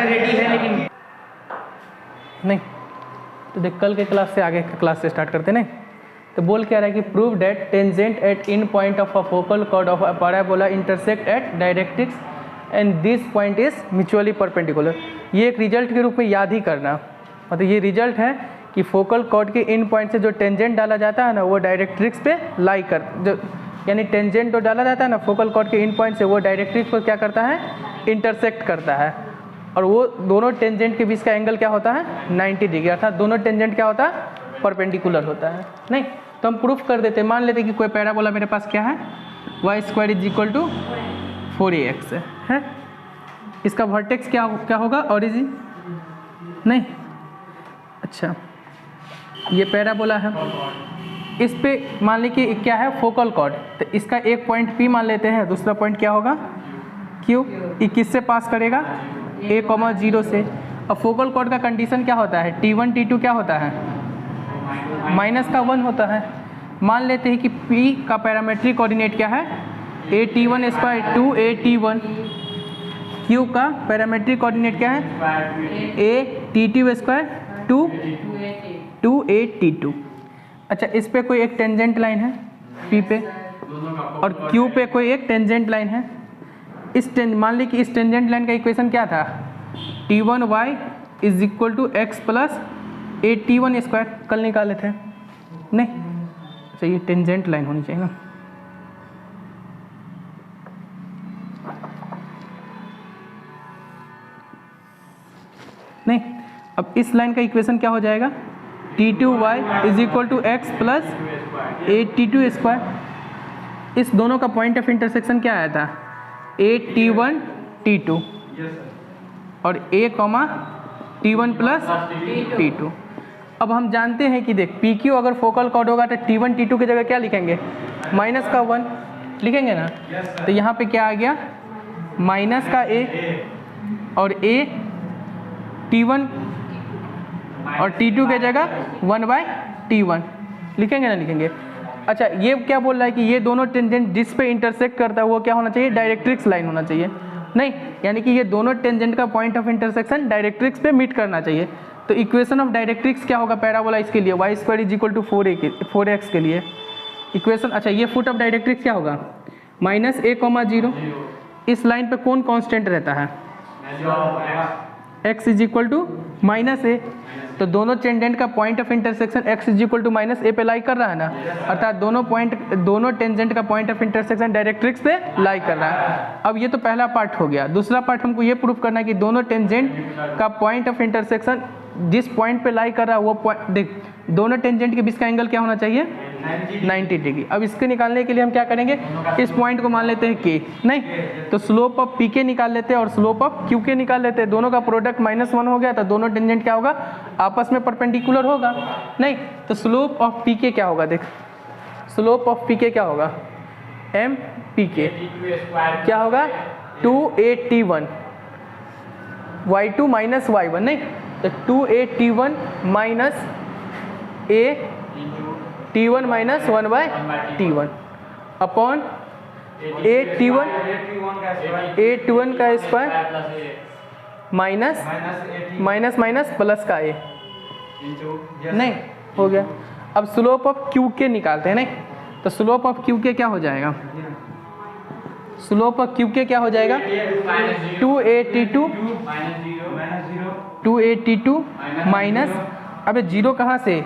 Ready है लेकिन नहीं। तो देख कल के क्लास से आगे क्लास से स्टार्ट करते नहीं। तो बोल क्या रहा है कि prove that tangent at in point of a focal cord of a parabola intersect at directrix and this point is mutually perpendicular. ये एक रिजल्ट के रूप में याद ही करना, मतलब ये रिजल्ट है कि फोकल कॉर्ड के इन पॉइंट से जो टेंजेंट डाला जाता है ना वो डायरेक्ट्रिक्स पे लाई कर जो यानी टेंजेंट जो डाला जाता है ना फोकल कॉर्ड के इन पॉइंट से वो डायरेक्ट्रिक्स को क्या करता है, इंटरसेक्ट करता है। और वो दोनों टेंजेंट के बीच का एंगल क्या होता है, 90 डिग्री, अर्थात दोनों टेंजेंट क्या होता है, परपेंडिकुलर होता है। नहीं तो हम प्रूफ कर देते, मान लेते कि कोई पैराबोला मेरे पास क्या है, y² = 4ax है। इसका वर्टेक्स क्या होगा, ओरिजिन नहीं। अच्छा ये पैराबोला है, इस पे मान ली कि क्या है, फोकल कॉर्ड। तो इसका एक पॉइंट P मान लेते हैं, दूसरा पॉइंट क्या होगा, Q। ये किससे पास करेगा, a,0 से। अब फोकल कॉर्ड का कंडीशन क्या होता है, T1 T2 क्या होता है, -1 होता है। मान लेते हैं कि P का पैरामेट्रिक कोऑर्डिनेट क्या है, a_t1² 2a_t1। Q का पैरामेट्रिक कोऑर्डिनेट क्या है, a_t2² 2a_t2। अच्छा इस पे कोई एक टेंजेंट लाइन है P पे और Q पे कोई एक टेंजेंट लाइन है। मान ली कि इस टेंजेंट लाइन का इक्वेशन क्या था, T1y = x + a_t1²। कल निकाले थे नहीं। अच्छा ये टेंजेंट लाइन होनी चाहिए ना, नहीं। अब इस लाइन का इक्वेशन क्या हो जाएगा, T2y = x + a_t2²। इस दोनों का पॉइंट ऑफ इंटरसेक्शन क्या आया था, a_t1 t2 और a,t1 + t2। अब हम जानते हैं कि देख PQ अगर फोकल कॉर्ड होगा तो T1 T2 की जगह क्या लिखेंगे, -1 लिखेंगे ना। तो यहाँ पे क्या आ गया, -a और a T1 और T2 की जगह 1/T1 लिखेंगे ना, लिखेंगे। अच्छा ये क्या बोल रहा है कि ये दोनों टेंजेंट जिस पे इंटरसेक्ट करता है वो क्या होना चाहिए, डायरेक्ट्रिक्स लाइन होना चाहिए। नहीं यानी कि ये दोनों टेंजेंट का पॉइंट ऑफ इंटरसेक्शन डायरेक्ट्रिक्स पे मीट करना चाहिए। तो इक्वेशन ऑफ डायरेक्ट्रिक्स क्या होगा पैराबोला इसके लिए, y² = 4ax के लिए इक्वेशन। अच्छा ये फुट ऑफ डायरेक्ट्रिक्स क्या होगा, -a,0। इस लाइन पे कौन कांस्टेंट रहता है, x = -a। तो दोनों टेंजेंट का point of intersection x = -a पे लाई कर रहा है ना, अर्थात दोनों टेंजेंट का पॉइंट ऑफ इंटरसेक्शन डायरेक्ट्रिक्स पे लाई कर रहा है। अब ये तो पहला पार्ट हो गया। दूसरा पार्ट हमको ये प्रूफ करना है कि दोनों टेंजेंट का पॉइंट ऑफ इंटरसेक्शन जिस पॉइंट पे लाई कर रहा है वो पॉइंट, देख दोनों टेंजेंट के बीच का एंगल क्या होना चाहिए, 90 डिग्री। अब इसके निकालने के लिए हम क्या करेंगे, इस पॉइंट को मान लेते हैं K, नहीं तो स्लोप ऑफ PK निकाल लेते हैं और स्लोप ऑफ QK निकाल लेते हैं। दोनों का प्रोडक्ट -1 हो गया तो दोनों टेंजेंट क्या होगा, आपस में परपेंडिकुलर होगा। नहीं तो स्लोप ऑफ PK क्या होगा, देख स्लोप ऑफ PK क्या होगा, MPK क्या होगा, 2a_t1 y2 - y1। नहीं तो 2a_t1 - a_t1 - 1/t1 upon a_t1 का स्क्वायर माइनस प्लस का a, नहीं हो गया। अब स्लोप ऑफ QK निकालते हैं। नहीं तो स्लोप ऑफ QK क्या हो जाएगा, स्लोप ऑफ QK क्या हो जाएगा, 2a_t2 माइनस, अबे 0 कहाँ से,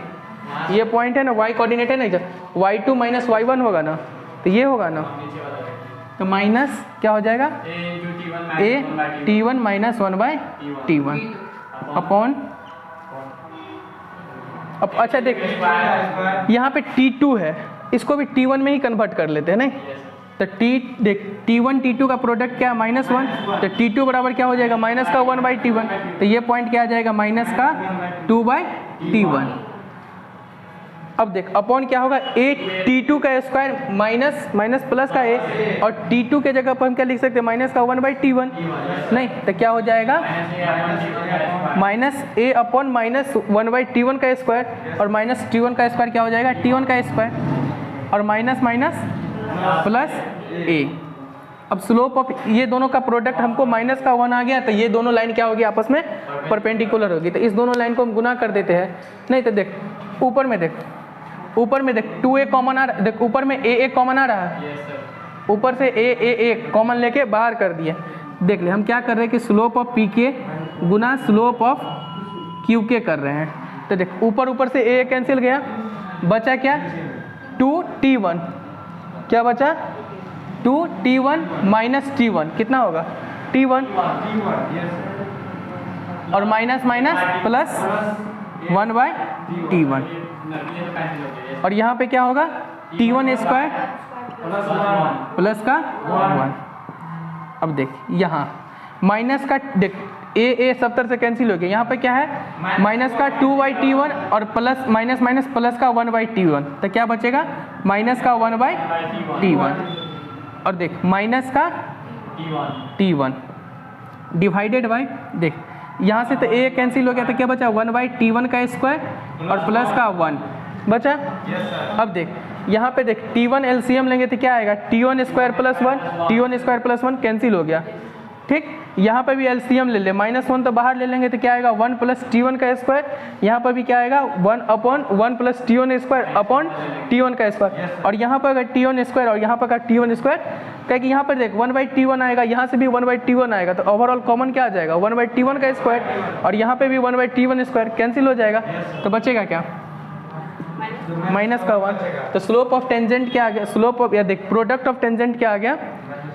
ये पॉइंट है ना, y कोऑर्डिनेट है ना, y2 - y1 होगा ना, तो ये होगा ना, तो माइनस क्या हो जाएगा, a_t1 - 1/t1 अपॉन। अब अच्छा देख यहाँ पे T2 है, इसको भी T1 में ही कन्वर्ट कर लेते हैं। नहीं तो देख T1 T2 का प्रोडक्ट क्या है, -1, तो T2 बराबर क्या हो जाएगा, -1/T1। तो ये पॉइंट क्या आ जाएगा, -2/T1। अब देख अपॉन क्या होगा, a_t2 का स्क्वायर माइनस प्लस का a, और T2 के जगह पर हम क्या लिख सकते हैं, -1/T1। नहीं तो क्या हो जाएगा, -a/-1/T1 का स्क्वायर, और -T1 का स्क्वायर क्या हो जाएगा, T1 का स्क्वायर, और माइनस प्लस a अब स्लोप ऑफ ये दोनों का प्रोडक्ट हमको माइनस का 1 आ गया, तो ये दोनों लाइन क्या होगी आपस में परपेंडिकुलर होगी, तो इस दोनों लाइन को हम गुना कर देते हैं। नहीं तो देख ऊपर में देख 2a कॉमन आ रहा है, देख ऊपर में a कॉमन आ रहा है, ऊपर से a कॉमन लेके बाहर कर दिए। देख ले हम क्या कर रहे हैं कि स्लोप ऑफ पी के गुना स्लोप ऑफ क्यू के कर रहे हैं। तो देख ऊपर से a कैंसिल गया, बचा क्या 2t1, क्या बचा 2t1 माइनस t1 कितना होगा t1 और माइनस प्लस 1/t1 और यहाँ पे क्या होगा t1 स्क्वायर प्लस का 1। अब देख यहाँ माइनस का देख a सब तरह से कैंसिल हो गया, यहाँ पे क्या है माइनस का 2/t1 और प्लस माइनस प्लस का 1/t1, तो क्या बचेगा माइनस का 1/t1 और देख माइनस का t1 डिवाइडेड बाय देख यहाँ से तो a कैंसिल हो गया, तो क्या बचा 1/t1 का स्क्वायर और प्लस का 1 बचा। अब देख यहाँ पे देख t1 एलसीएम लेंगे तो क्या आएगा t1 square plus 1, t1 square plus 1 cancel हो गया, ठीक। यहाँ पे भी एलसीएम ले ले, -1 तो बाहर ले लेंगे तो क्या आएगा 1 प्लस t1 का स्क्वायर, यहाँ पर भी क्या आएगा 1/1 plus t1 square upon t1 का स्क्वायर, और यहाँ पर अगर t1 स्क्वायर और यहाँ पर अगर t1 स्क्वायर, क्या कि यहाँ पर देख 1/t1 आएगा, यहाँ से भी 1/t1 आएगा, तो ओवरऑल कॉमन क्या आ जाएगा 1/t1 का स्क्वायर और यहाँ पे भी 1/t1 स्क्वायर कैंसिल हो जाएगा, तो बचेगा क्या माइनस का 1। तो स्लोप ऑफ टेंजेंट क्या आ गया, स्लोप ऑफ या देख प्रोडक्ट ऑफ टेंजेंट क्या आ गया,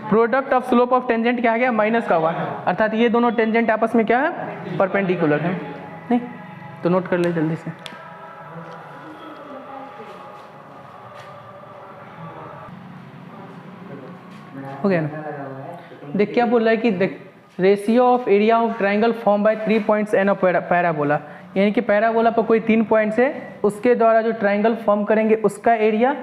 product of slope of tangent क्या आ गया माइनस का 1, अर्थात ये दोनों टेंजेंट आपस में क्या है परपेंडिकुलर है। नहीं तो नोट कर ले जल्दी से। हो गया ना। देख क्या बोल रहा है कि देख ratio of area of triangle form by 3 points on of parabola, यानी कि पैराबोला पर कोई 3 पॉइंट्स है, उसके द्वारा जो ट्राइंगल फॉर्म करेंगे उसका एरिया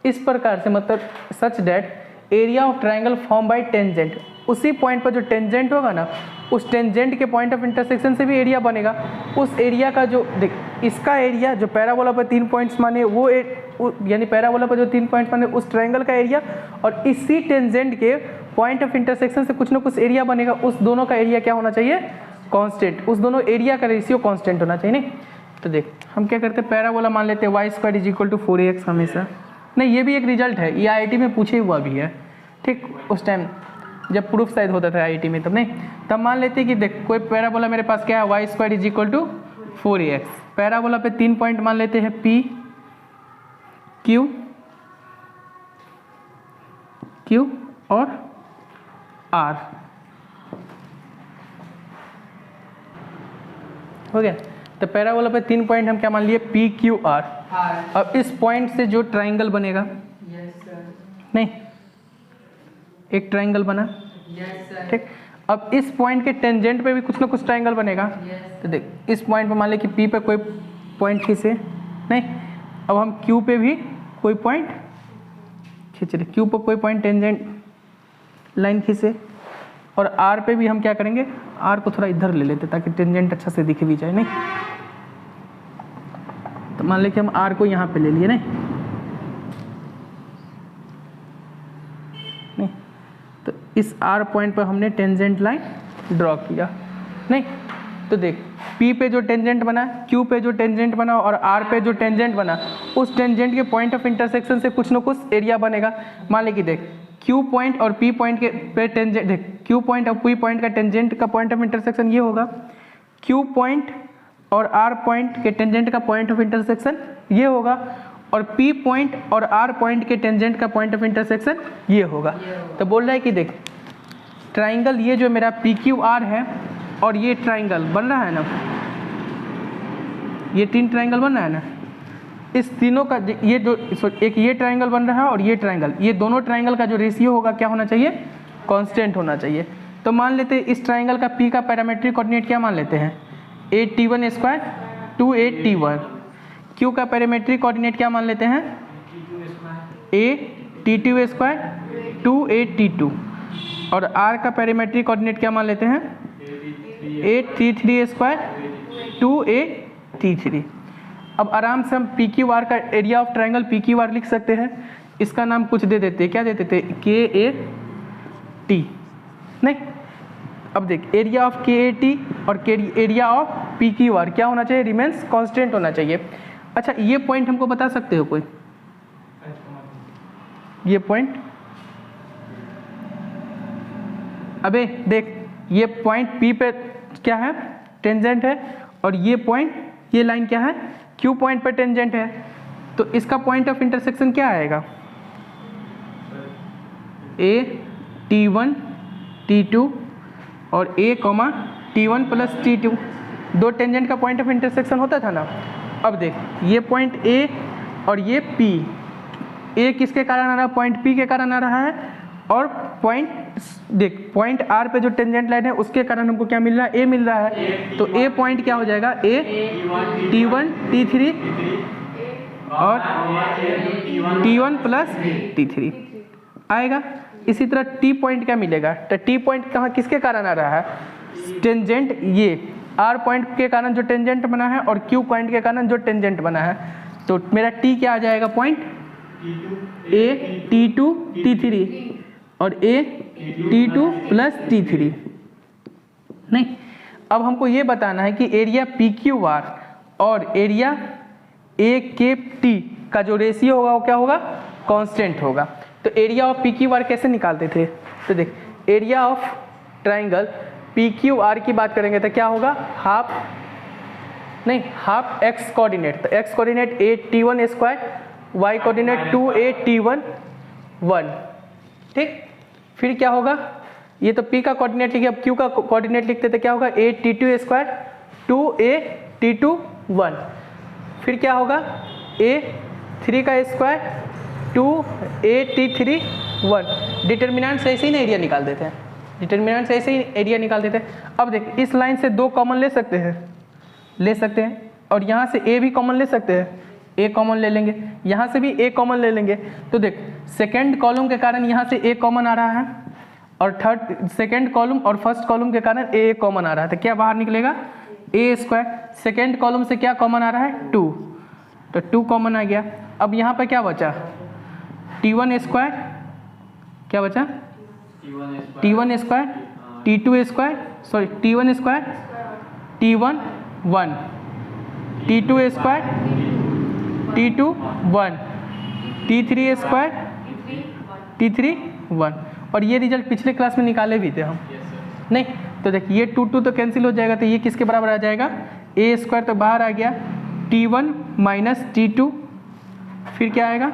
इस प्रकार से, मतलब such that area of triangle form bye tangent, उसी पॉइंट पर जो टेंजेंट होगा ना उस टेंजेंट के पॉइंट ऑफ इंटरसेक्शन से भी एरिया बनेगा। उस एरिया का जो देख इसका एरिया जो पैराबोला पर 3 पॉइंट्स माने वो यानी पैराबोला पर जो 3 पॉइंट्स माने उस ट्राइंगल का एरिया, और इसी टेंजेंट के पॉइंट ऑफ इंटरसेक्शन से कुछ ना कुछ एरिया बनेगा, उस दोनों का एरिया क्या होना चाहिए कांस्टेंट, उस दोनों एरिया का रेशियो कांस्टेंट होना चाहिए। नहीं तो देख हम क्या करते हैं पैराबोला मान लेते हैं y² = 4ax हमेशा। नहीं ये भी एक रिजल्ट है, ये IIT में पूछे हुआ भी है, ठीक। उस टाइम जब प्रूफ शायद होता था IIT में तब, नहीं तब मान लेते हैं कि देख कोई पैराबोला मेरे पास क्या है y² = 4ax, पैराबोला पे 3 पॉइंट मान लेते हैं P Q और R, हो गया। तो पैराबोला पे 3 पॉइंट हम क्या मान लिए P Q R। अब इस पॉइंट से जो ट्राइंगल बनेगा, नहीं एक ट्राइंगल बना, ठीक। अब इस पॉइंट के टेंजेंट पे भी कुछ ना कुछ ट्राइंगल बनेगा, तो देख इस पॉइंट पे मान ले कि P पे कोई पॉइंट खींचे, नहीं अब हम Q पे भी कोई पॉइंट खींच रहे, Q पर कोई पॉइंट टेंजेंट लाइन खींचे, और R पे भी हम क्या करेंगे R को थोड़ा इधर ले लेते ताकि टेंजेंट अच्छा से दिख भी जाए। नहीं तो मान ले कि हम R को यहाँ पे ले लिए, नहीं तो इस R पॉइंट पर हमने टेंजेंट लाइन ड्रॉ किया। नहीं तो देख P पे जो टेंजेंट बना, Q पे जो टेंजेंट बना और R पे जो टेंजेंट बना, उस टेंजेंट के पॉइंट ऑफ इंटरसेक्शन से कुछ ना कुछ एरिया बनेगा। मान ले कि देख Q पॉइंट और P पॉइंट के पे टेंजेंट, देख Q पॉइंट और P पॉइंट का टेंजेंट का पॉइंट ऑफ इंटरसेक्शन ये होगा, Q पॉइंट और R पॉइंट के टेंजेंट का पॉइंट ऑफ इंटरसेक्शन ये होगा, और P पॉइंट और R पॉइंट के टेंजेंट का पॉइंट ऑफ इंटरसेक्शन ये होगा। तो बोल रहा है कि देख ट्राइंगल ये जो मेरा PQR है और ये ट्राइंगल बन रहा है ना, ये 3 ट्राइंगल बन रहा है ना, इस तीनों का ये जो एक ये ट्राइंगल बन रहा है और ये ट्राइंगल, ये दोनों ट्राइंगल का जो रेशियो होगा क्या होना चाहिए कांस्टेंट होना चाहिए। तो मान लेते हैं इस ट्राइंगल का P का पैरामेट्रिक कोऑर्डिनेट क्या मान लेते हैं 8t1² 2 Q का पैरामेट्रिक कोऑर्डिनेट क्या मान लेते हैं t2² 2 और R का पैरामेट्रिक कोऑर्डिनेट क्या मान लेते हैं 8t3² 2 अब आराम से हम PQR का एरिया ऑफ ट्राइंगल PQR लिख सकते हैं। इसका नाम कुछ दे देते हैं, क्या देते थे KA टी, नहीं। अब देख एरिया ऑफ के ए टी और area of P Q are क्या होना चाहिए, रिमेंस कांस्टेंट होना चाहिए। अच्छा ये पॉइंट हमको बता सकते हो कोई, ये पॉइंट, अबे देख ये पॉइंट पी पे क्या है, टेंजेंट है, और ये पॉइंट, ये लाइन क्या है, क्यू पॉइंट पे टेंजेंट है, तो इसका पॉइंट ऑफ इंटरसेक्शन क्या आएगा, ए T1 T2 और A comma T1 plus T2, दो टेंजेंट का पॉइंट ऑफ इंटरसेक्शन होता था ना। अब देख ये पॉइंट A और ये P, A किसके कारण आ रहा है, पॉइंट P के कारण आ रहा है, और पॉइंट देख पॉइंट R पे जो टेंजेंट लाइन है उसके कारण हमको क्या मिल रहा है, A मिल रहा है, तो A पॉइंट क्या हो जाएगा, A T1 T3 और T1 प्लस T3 आएगा। इसी तरह टी पॉइंट क्या मिलेगा, तो टी पॉइंट कहाँ किसके कारण आ रहा है, टेंजेंट ये आर पॉइंट के कारण जो टेंजेंट बना है और क्यू पॉइंट के कारण जो टेंजेंट बना है, तो मेरा टी क्या आ जाएगा, पॉइंट ए T2 T3 और ए T2 प्लस T3, नहीं। अब हमको ये बताना है कि एरिया पी क्यू आर और एरिया ए के टी का जो रेशियो होगा वो क्या होगा, कांस्टेंट होगा। तो area of P Q R कैसे निकालते थे, तो देख area of triangle P Q R की बात करेंगे तो क्या होगा, हाफ, नहीं हाफ एक्स कोऑर्डिनेट, तो x coordinate a T1 square, y coordinate 2a T1 1, ठीक। फिर क्या होगा, ये तो p का कोऑर्डिनेट लिखे, अब q का कोऑर्डिनेट लिखते तो क्या होगा, a T2 square 2a T2 1, फिर क्या होगा, a 3 का स्क्वायर 2a T3 1, डिटर्मिनेंट से ऐसे ही ना एरिया निकाल देते हैं, डिटर्मिनेंट से ऐसे ही एरिया निकाल देते हैं। अब देख इस लाइन से दो कॉमन ले सकते हैं, और यहाँ से a भी कॉमन ले सकते हैं, a कॉमन ले लेंगे, यहाँ से भी a कॉमन ले लेंगे, तो देख सेकेंड कॉलम के कारण यहाँ से a कॉमन आ रहा है, और थर्ड सेकेंड कॉलम और फर्स्ट कॉलम के कारण a कॉमन आ रहा है, तो क्या बाहर निकलेगा, a स्क्वायर, सेकेंड कॉलम से क्या कॉमन आ रहा है, 2, तो 2 कॉमन आ गया। अब यहाँ पर क्या बचा, T1 स्क्वायर, क्या बचा, T1 square T2 square, sorry T1 square T1 1, T2 square T2 1, T3 square T3 1, और ये रिजल्ट पिछले क्लास में निकाले भी थे हम, नहीं। तो देखिए ये 2 तो कैंसिल हो जाएगा, तो ये किसके बराबर आ जाएगा, a स्क्वायर तो बाहर आ गया, T1 माइनस T2, फिर क्या आएगा,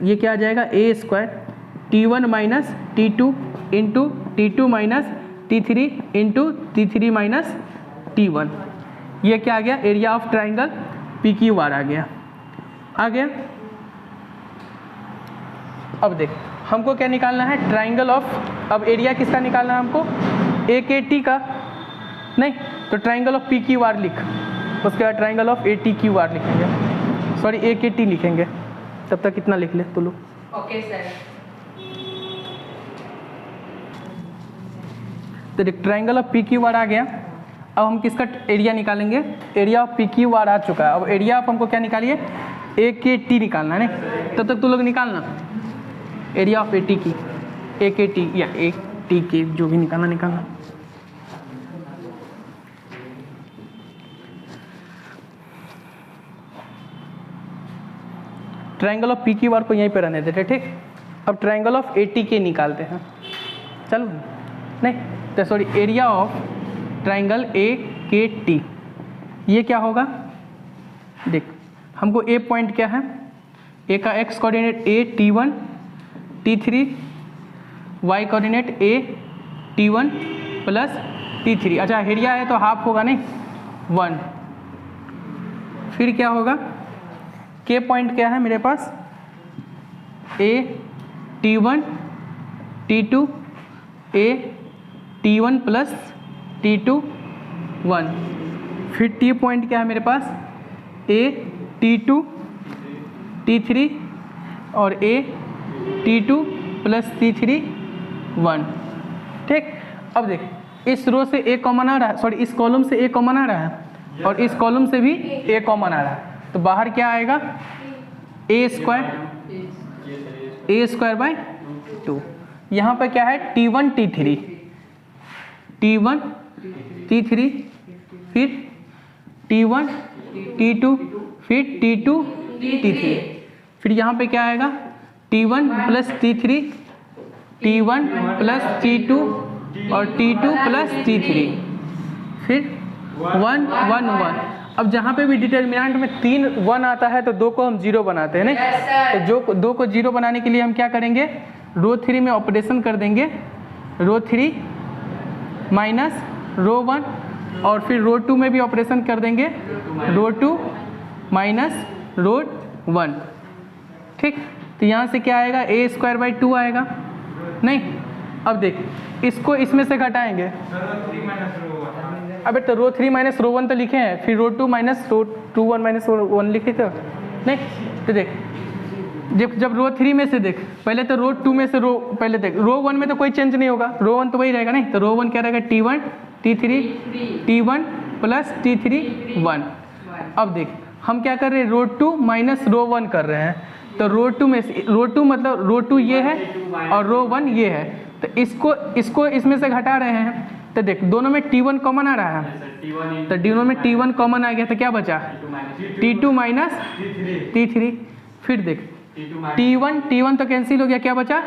ये क्या आ जाएगा, a square T1 minus T2 into T2 minus T3 into T3 minus T1, ये क्या आ गया, area of triangle P Q R आ गया। अब देख हमको क्या निकालना है, ट्राइंगल ऑफ, अब एरिया किसका निकालना है हमको, ए के टी का, नहीं तो triangle of P Q are लिख, उसके बाद triangle of A T Q R लिखेंगे, सॉरी ए के टी लिखेंगे, तब तक कितना लिख ले तो लो, ओके सर। तो देख triangle of P Q R आ गया। अब हम किसका एरिया निकालेंगे, area of P Q R आ चुका है, अब एरिया ऑफ हमको क्या निकालिए, ए के टी निकालना है, नहीं तब तक तू लोग निकालना एरिया ऑफ ए टी की, ए के टी या ए टी के जो भी निकालना। Triangle of P Q are को यहीं पे रहने देते, ठीक। अब ट्राइंगल ऑफ ए टी के निकालते हैं, चलो नहीं तो sorry area of triangle A के टी, ये क्या होगा, देख हमको ए पॉइंट क्या है, ए का x coordinate a T1 T3, Y coordinate a T1 plus T3, अच्छा एरिया है तो हाफ होगा, नहीं 1, फिर क्या होगा, के पॉइंट क्या है मेरे पास, ए T1 T2 ए T1 प्लस T2 1, फिर टी पॉइंट क्या है मेरे पास, ए T2 T3 और ए T2 प्लस T3 1, ठीक। अब देख इस रो से ए कॉमन आ रहा है, सॉरी इस कॉलम से ए कॉमन आ रहा है और इस कॉलम से भी ए कॉमन आ रहा है, तो बाहर क्या आएगा, ए स्क्वायर बाई 2, यहाँ पे क्या है T1 T3, T1 T3, फिर T1 T2, फिर T2 T3, फिर यहाँ पे क्या आएगा T1 plus T3, T1 plus T2 और T2 प्लस T3, फिर 1 1 1। अब जहाँ पे भी डिटर्मिनेंट में 3 1 आता है तो 2 को हम 0 बनाते हैं नहीं, तो जो 2 को 0 बनाने के लिए हम क्या करेंगे, रो 3 में ऑपरेशन कर देंगे, रो 3 माइनस रो 1, और फिर रो 2 में भी ऑपरेशन कर देंगे, रो 2 माइनस रो 1। ठीक, तो यहाँ से क्या आएगा a²/2 आएगा नहीं। अब देख इसको इसमें से घटाएंगे, अबे तो रो 3 माइनस रो 1 तो लिखे हैं, फिर रो 2 माइनस रो 2 1 माइनस रो 1 लिखे तो नहीं। तो देख जब रो 3 में से देख, पहले तो रो 2 में से रो, पहले देख रो 1 में तो कोई चेंज नहीं होगा, रो 1 तो वही रहेगा नहीं, तो रो 1 क्या रहेगा T1 T3 T1 plus T3 1। अब देख हम क्या कर रहे हैं, रो 2 माइनस रो 1 कर रहे हैं, तो रो 2 में से रो 2 मतलब रो 2 ये है और रो 1 ये है, तो इसको इसमें से घटा रहे हैं, तो देख दोनों में T1 कॉमन आ रहा है, तो दोनों में T1 कॉमन आ गया, तो क्या बचा T2 माइनस T3, फिर देख T1 तो कैंसिल हो गया, क्या बचा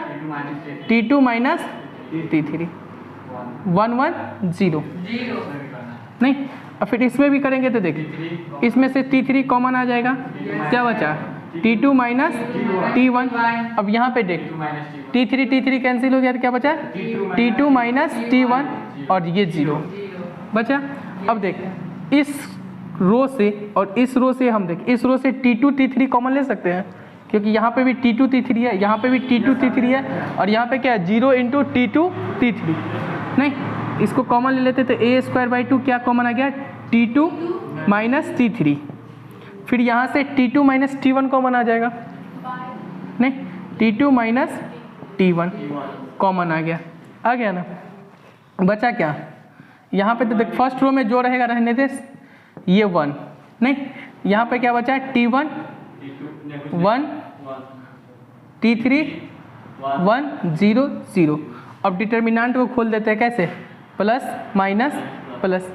T2 माइनस T3, 1 1 0 नहीं। और फिर इसमें भी करेंगे तो देख इसमें से T3 कॉमन आ जाएगा, क्या बचा T2 माइनस T1। अब यहाँ पे देख T3 कैंसिल हो गया, तो क्या बचा T2 माइनस T1 और ये 0 बचा। अब देख इस रो से और इस रो से हम देख इस रो से T2 T3 कॉमन ले सकते हैं, क्योंकि यहाँ पे भी T2 T3 है, यहाँ पे भी T2 T3 है, और यहाँ पे क्या है 0 इंटू T2 T3 नहीं, इसको कॉमन ले लेते तो a²/2 क्या कॉमन आ गया T2 माइनस T3, फिर यहाँ से T2 माइनस T1 कॉमन आ जाएगा नहीं, T2 माइनस T1 कॉमन आ गया ना। बचा क्या यहाँ पे, तो देख फर्स्ट रो में जो रहेगा रहने दे, ये 1 नहीं, यहाँ पे क्या बचा है T1 1 T3 1 0 0। अब डिटर्मिनेंट को खोल देते हैं, कैसे प्लस माइनस प्लस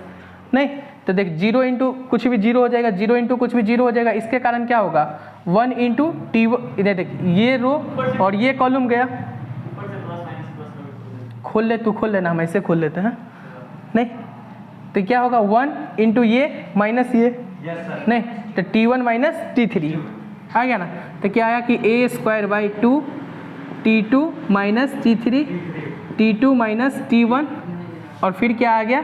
नहीं, तो देख 0 इंटू कुछ भी 0 हो जाएगा, 0 इंटू कुछ भी 0 हो जाएगा, इसके कारण क्या होगा 1 इंटू T1, इधर देख ये रो और ये कॉलम गया, खोल ले तू, खोल लेना, हम ऐसे खोल लेते हैं नहीं, तो क्या होगा 1 इंटू ये माइनस ये नहीं, तो T1 माइनस T3 आ गया ना। तो क्या आया कि a²/2 T2 minus T3 T2 minus T1 और फिर क्या आ गया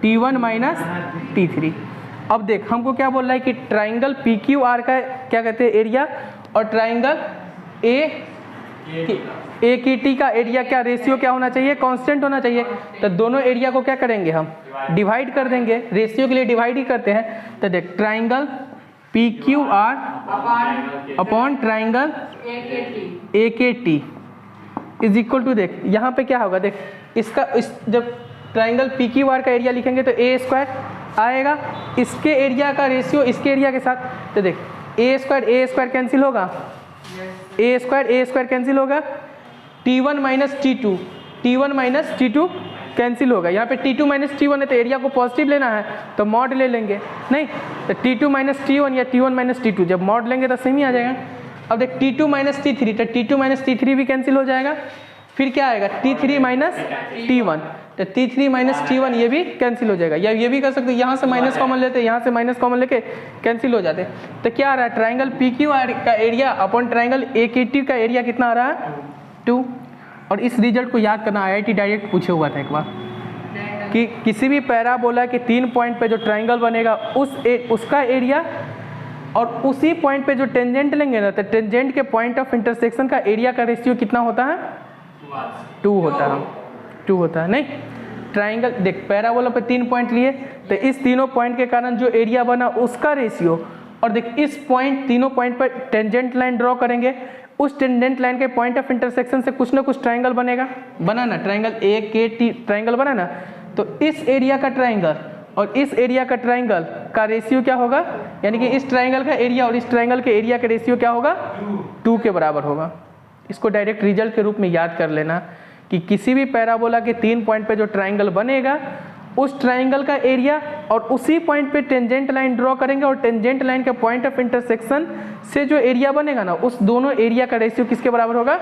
T1 माइनस T3। अब देख हमको क्या बोल रहा है कि ट्राइंगल PQR का क्या कहते हैं एरिया, और ट्राइंगल AKT का एरिया क्या रेशियो क्या होना चाहिए, कांस्टेंट होना चाहिए। तो दोनों एरिया को क्या करेंगे हम डिवाइड कर देंगे, रेशियो के लिए डिवाइड ही करते हैं। तो देख triangle PQR upon triangle AKT is equal to, देख यहाँ पे क्या होगा, देख इसका जब ट्राइंगल PQR का एरिया लिखेंगे तो a² आएगा, इसके एरिया का रेशियो इसके एरिया के साथ, तो देख a² कैंसिल होगा, a² कैंसिल होगा, T1 माइनस T2 कैंसिल होगा, यहाँ पे T2 माइनस T1 है तो एरिया को पॉजिटिव लेना है तो मॉड ले लेंगे नहीं, तो T2 माइनस T1 या T1 माइनस T2 जब मॉड लेंगे तो सेम ही आ जाएगा। अब देख T2 माइनस T3, तो T2 माइनस T3 भी कैंसिल हो जाएगा, फिर क्या आएगा T3 माइनस T1, तो T3 माइनस T1 ये भी कैंसिल हो जाएगा, या ये भी कर सकते हो यहाँ से माइनस कॉमन लेते, यहाँ से माइनस कॉमन लेके कैंसिल हो जाते। तो क्या आ रहा है ट्राइंगल PQR का एरिया अपॉन ट्राइंगल AKT का एरिया कितना आ रहा है 2। और इस रिजल्ट को याद करना, IIT डायरेक्ट पूछे हुआ था एक बार कि किसी भी पैराबोला के 3 पॉइंट पे जो ट्राइंगल बनेगा उसका एरिया और उसी पॉइंट पे जो टेंजेंट लेंगे ना, तो टेंजेंट के पॉइंट ऑफ इंटरसेक्शन का एरिया का रेशियो कितना होता है 2 होता है नहीं। ट्राइंगल देख पैराबोला पे 3 पॉइंट लिए, तो इस तीनों पॉइंट के कारण जो एरिया बना उसका रेशियो, और देख इस पॉइंट तीनों पॉइंट पर टेंजेंट लाइन ड्रॉ करेंगे, उस टेंजेंट लाइन के पॉइंट ऑफ इंटरसेक्शन से कुछ ना कुछ ट्राइंगल बनेगा, बना ना ट्राइंगल AKT ट्राइंगल बना ना, तो इस एरिया का ट्राइंगल और इस एरिया का ट्राइंगल का रेशियो क्या होगा, यानी कि इस ट्राइंगल का एरिया और इस ट्राइंगल के एरिया का रेशियो क्या होगा 2 के बराबर होगा। इसको डायरेक्ट रिजल्ट के रूप में याद कर लेना कि किसी भी पैराबोला के 3 पॉइंट पे जो ट्राइंगल बनेगा उस ट्राइंगल का एरिया और उसी पॉइंट पे टेंजेंट लाइन ड्रॉ करेंगे और टेंजेंट लाइन के पॉइंट ऑफ इंटरसेक्शन से जो एरिया बनेगा ना उस दोनों एरिया का रेशियो किसके बराबर होगा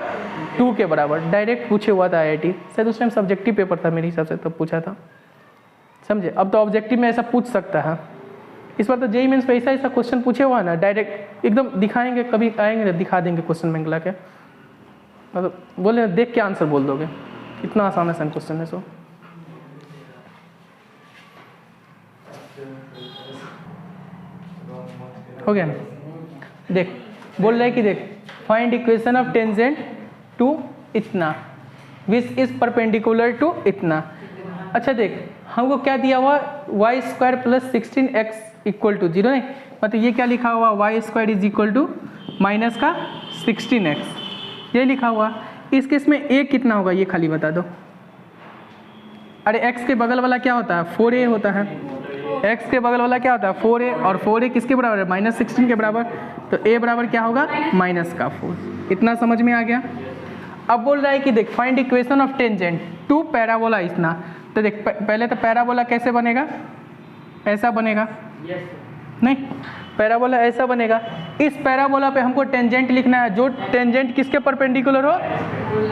2 के बराबर। डायरेक्ट पूछे हुआ था IIT शायद उस टाइम सब्जेक्टिव पेपर था मेरे हिसाब से तब पूछा था, समझे। अब तो ऑब्जेक्टिव में ऐसा पूछ सकता है, इस बार तो JEE मेंस पे ऐसा क्वेश्चन पूछे हुआ ना डायरेक्ट एकदम दिखाएंगे, कभी आएंगे दिखा देंगे क्वेश्चन बैंक ला के, मतलब बोले देख के आंसर बोल दोगे, इतना आसान आसान क्वेश्चन है। सो हो गया ना। देख बोल रहे कि देख find equation of tangent to इतना विच इज परपेंडिकुलर टू इतना। अच्छा देख हमको क्या दिया हुआ y² + 16x = 0 नहीं, मतलब ये क्या लिखा हुआ y² = -16x ये लिखा हुआ। इस केस में a कितना होगा ये खाली बता दो। अरे x के बगल वाला क्या होता है 4a होता है, x के बगल वाला क्या होता है 4a और 4a किसके बराबर है -16 के बराबर, तो a बराबर क्या होगा -4। इतना समझ में आ गया। अब बोल रहा है कि देख find equation of tangent to parabola इतना, तो देख पहले तो पैराबोला कैसे बनेगा, ऐसा बनेगा नहीं, पैराबोला ऐसा बनेगा। इस पैराबोला पे हमको टेंजेंट लिखना है जो टेंजेंट किसके परपेंडिकुलर हो,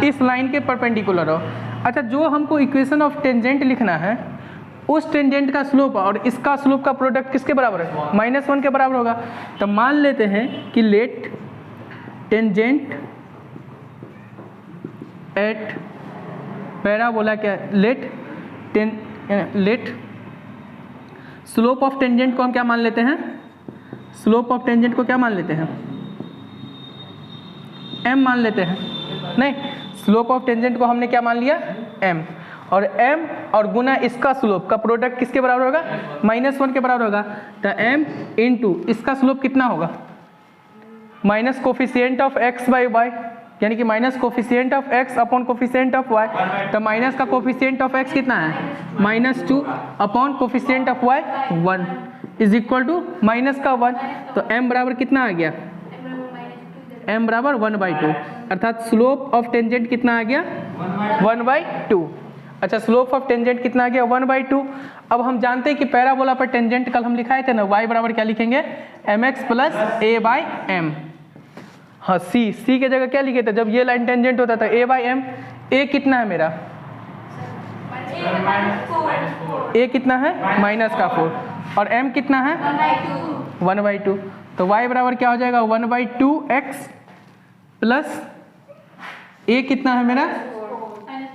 इस लाइन के परपेंडिकुलर हो। अच्छा जो हमको इक्वेशन ऑफ टेंजेंट लिखना है उस टेंजेंट का स्लोप और इसका स्लोप का प्रोडक्ट किसके बराबर है -1 के बराबर होगा। तो मान लेते हैं कि लेट टेंजेंट एट पैराबोला क्या लेट स्लोप ऑफ टेंजेंट को हम क्या मान लेते हैं, स्लोप ऑफ टेंजेंट को क्या मान लेते हैं m मान लेते हैं। नहीं स्लोप ऑफ टेंजेंट को हमने क्या मान लिया m, और m और गुना इसका स्लोप का प्रोडक्ट किसके बराबर होगा -1 के बराबर होगा। तो m इंटू इसका स्लोप कितना होगा minus coefficient of x by y, यानी कि minus coefficient of x upon coefficient of y। तो माइनस का कोफिशिएंट ऑफ x कितना है -2 upon coefficient of y 1 is equal to minus का 1। तो m बराबर कितना आ गया m बराबर 1/2, अर्थात स्लोप ऑफ टेंजेंट कितना आ गया 1/2। अच्छा स्लोप ऑफ टेंजेंट कितना आ गया 1/2। अब हम जानते हैं कि पैराबोला पर टेंजेंट कल हम लिखाए थे ना y बराबर क्या लिखेंगे mx + a/m। हाँ c के जगह क्या लिखे थे जब ये लाइन टेंजेंट होता था a/m। a कितना है मेरा a कितना है -4 और m कितना है 1/2। तो y बराबर क्या हो जाएगा 1/2x प्लस a कितना है मेरा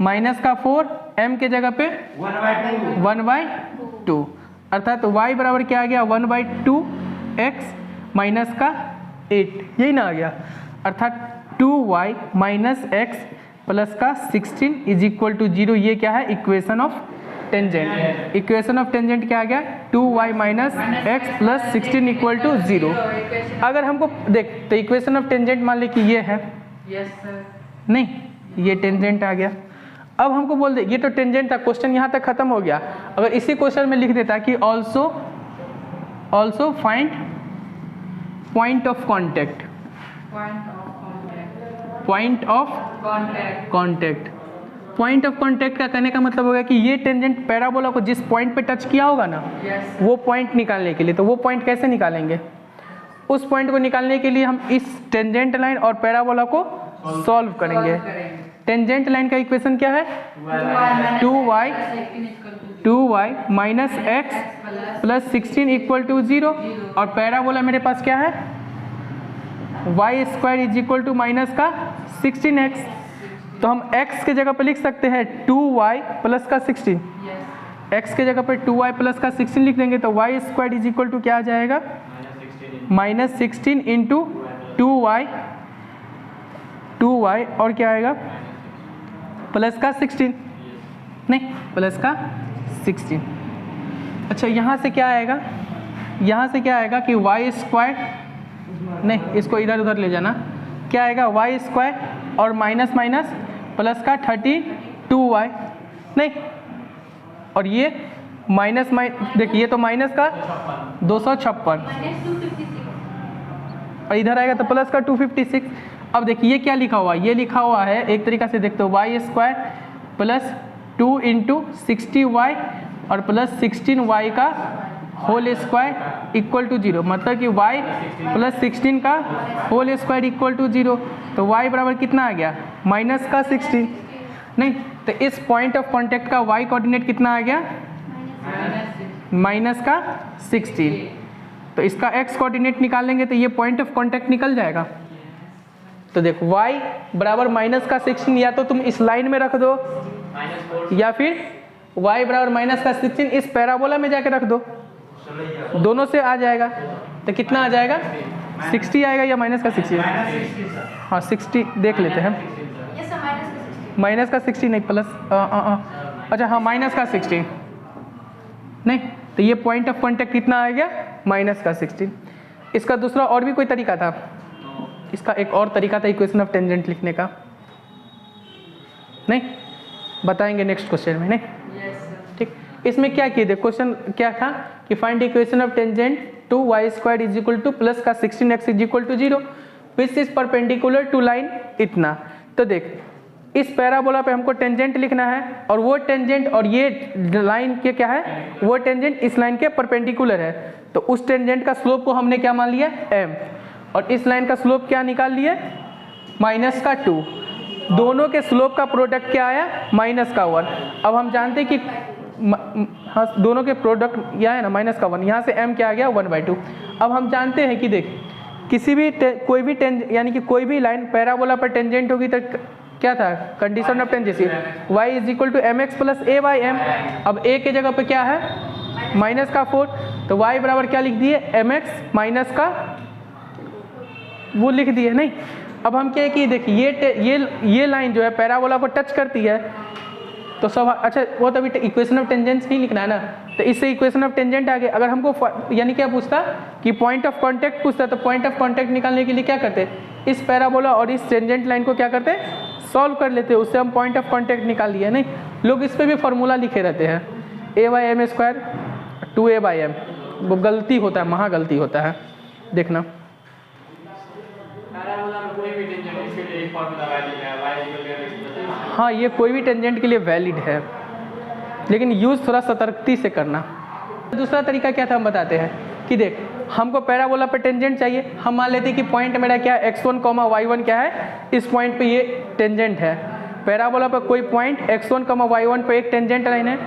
-4, m के जगह पे 1/2, अर्थात y बराबर क्या आ गया 1/2x -8, यही ना आ गया, अर्थात 2y - x प्लस का 16 इज इक्वल टू 0। ये क्या है equation of tangent. Equation of tangent क्या आ गया 2y - x plus 16 equal to 0। अगर हमको देख तो इक्वेशन ऑफ टेंजेंट मान ले कि ये है नहीं ये टेंजेंट आ गया। अब हमको बोल दे ये तो टेंजेंट था, क्वेश्चन यहाँ तक खत्म हो गया। अगर इसी क्वेश्चन में लिख देता कि also find point of contact, point of contact का कहने का मतलब होगा कि ये टेंजेंट पैराबोला को जिस पॉइंट पे टच किया होगा ना वो पॉइंट निकालने के लिए, तो वो पॉइंट कैसे निकालेंगे, उस पॉइंट को निकालने के लिए हम इस टेंजेंट लाइन और पैराबोला को सॉल्व करेंगे। टेंजेंट लाइन का इक्वेशन क्या है 2y - x plus 16 equal to 0, और पैराबोला मेरे पास क्या है y² is equal to minus का 16x। तो हम x के जगह पे लिख सकते हैं 2y प्लस का 16, x के जगह पे 2y प्लस का 16 लिख देंगे तो y² इज इक्वल टू क्या आ जाएगा -16 इंटू 2y और क्या आएगा प्लस का 16, नहीं प्लस का 16। अच्छा यहाँ से क्या आएगा, यहाँ से क्या आएगा कि y², नहीं इसको इधर उधर ले जाना, क्या आएगा y² और माइनस प्लस का 32y, नहीं और ये माइनस देखिए तो माइनस का 256 और इधर आएगा तो प्लस का 256। अब देखिए ये क्या लिखा हुआ है, ये लिखा हुआ है एक तरीका से देखते हो Y square plus 2 into 60y और प्लस 16y का होल स्क्वायर इक्वल टू 0, मतलब कि y प्लस 16 का होल स्क्वायर इक्वल टू 0। तो y बराबर कितना आ गया, माइनस का 16। नहीं तो इस पॉइंट ऑफ कॉन्टैक्ट का y कोऑर्डिनेट कितना आ गया, माइनस का 16। तो इसका x कोऑर्डिनेट निकालेंगे तो ये पॉइंट ऑफ कॉन्टैक्ट निकल जाएगा। तो देखो y बराबर माइनस का 16 या तो तुम इस लाइन में रख दो या फिर y बराबर माइनस का 16 इस पैराबोला में जाके रख दो, दोनों से आ जाएगा। तो कितना आ जाएगा, 60 आएगा या माइनस का 60? हाँ 60 देख लेते हैं। माइनस का 60 नहीं प्लस अच्छा हाँ माइनस का 16 नहीं, तो ये पॉइंट ऑफ कॉन्टैक्ट कितना आ गया, माइनस का 16। इसका दूसरा और भी कोई तरीका था, इसका एक और तरीका था इक्वेशन ऑफ टेंजेंट लिखने का, नहीं बताएंगे नेक्स्ट क्वेश्चन में। नहीं ठीक, इसमें क्या किए थे, क्वेश्चन क्या था कि find equation of tangent to y square is equal to plus का 16x is equal to 0 which is perpendicular to line इतना। तो देख इस पैराबोला पे हमको टेंजेंट लिखना है और वो टेंजेंट और ये लाइन के क्या है, वो टेंजेंट इस लाइन के परपेंडिकुलर है। तो उस टेंजेंट का स्लोप को हमने क्या मान लिया, m, और इस लाइन का स्लोप क्या निकाल लिया, माइनस का 2। दोनों के स्लोप का प्रोडक्ट क्या आया, माइनस का 1। अब हम जानते हैं कि हाँ दोनों के प्रोडक्ट यह है ना माइनस का 1, यहाँ से m क्या आ गया 1/2। अब हम जानते हैं कि देख किसी भी कोई भी यानी कि कोई भी लाइन पैराबोला पर टेंजेंट होगी तो क्या था condition of tangency, y is equal to mx plus a by m। अब a के जगह पे क्या है, माइनस का 4, तो y बराबर क्या लिख दिए, mx माइनस का वो लिख दिए। नहीं अब हम क्या कि देखिए ये लाइन जो है पैराबोला को टच करती है तो सब अच्छा वो तो अभी इक्वेशन ऑफ टेंजेंट नहीं लिखना है ना, तो इससे इक्वेशन ऑफ टेंजेंट आ गया। अगर हमको यानी क्या पूछता कि पॉइंट ऑफ कांटेक्ट पूछता, तो पॉइंट ऑफ कांटेक्ट निकालने के लिए क्या करते, इस पैराबोला और इस टेंजेंट लाइन को क्या करते, सॉल्व कर लेते, उससे हम पॉइंट ऑफ कांटेक्ट निकाल लिए। नहीं लोग इस पर भी फॉर्मूला लिखे रहते हैं, a/m स्क्वायर 2a/m, वो गलती होता है, महा गलती होता है, देखना। हाँ ये कोई भी टेंजेंट के लिए वैलिड है, लेकिन यूज़ थोड़ा सतर्कती से करना। दूसरा तरीका क्या था हम बताते हैं कि देख हमको पैराबोला पे टेंजेंट चाहिए, हम मान लेते हैं कि पॉइंट मेरा क्या है x1, y1 क्या है, इस पॉइंट पे ये टेंजेंट है। पैराबोला पर कोई पॉइंट x1, y1 पे एक टेंजेंट लाइन है।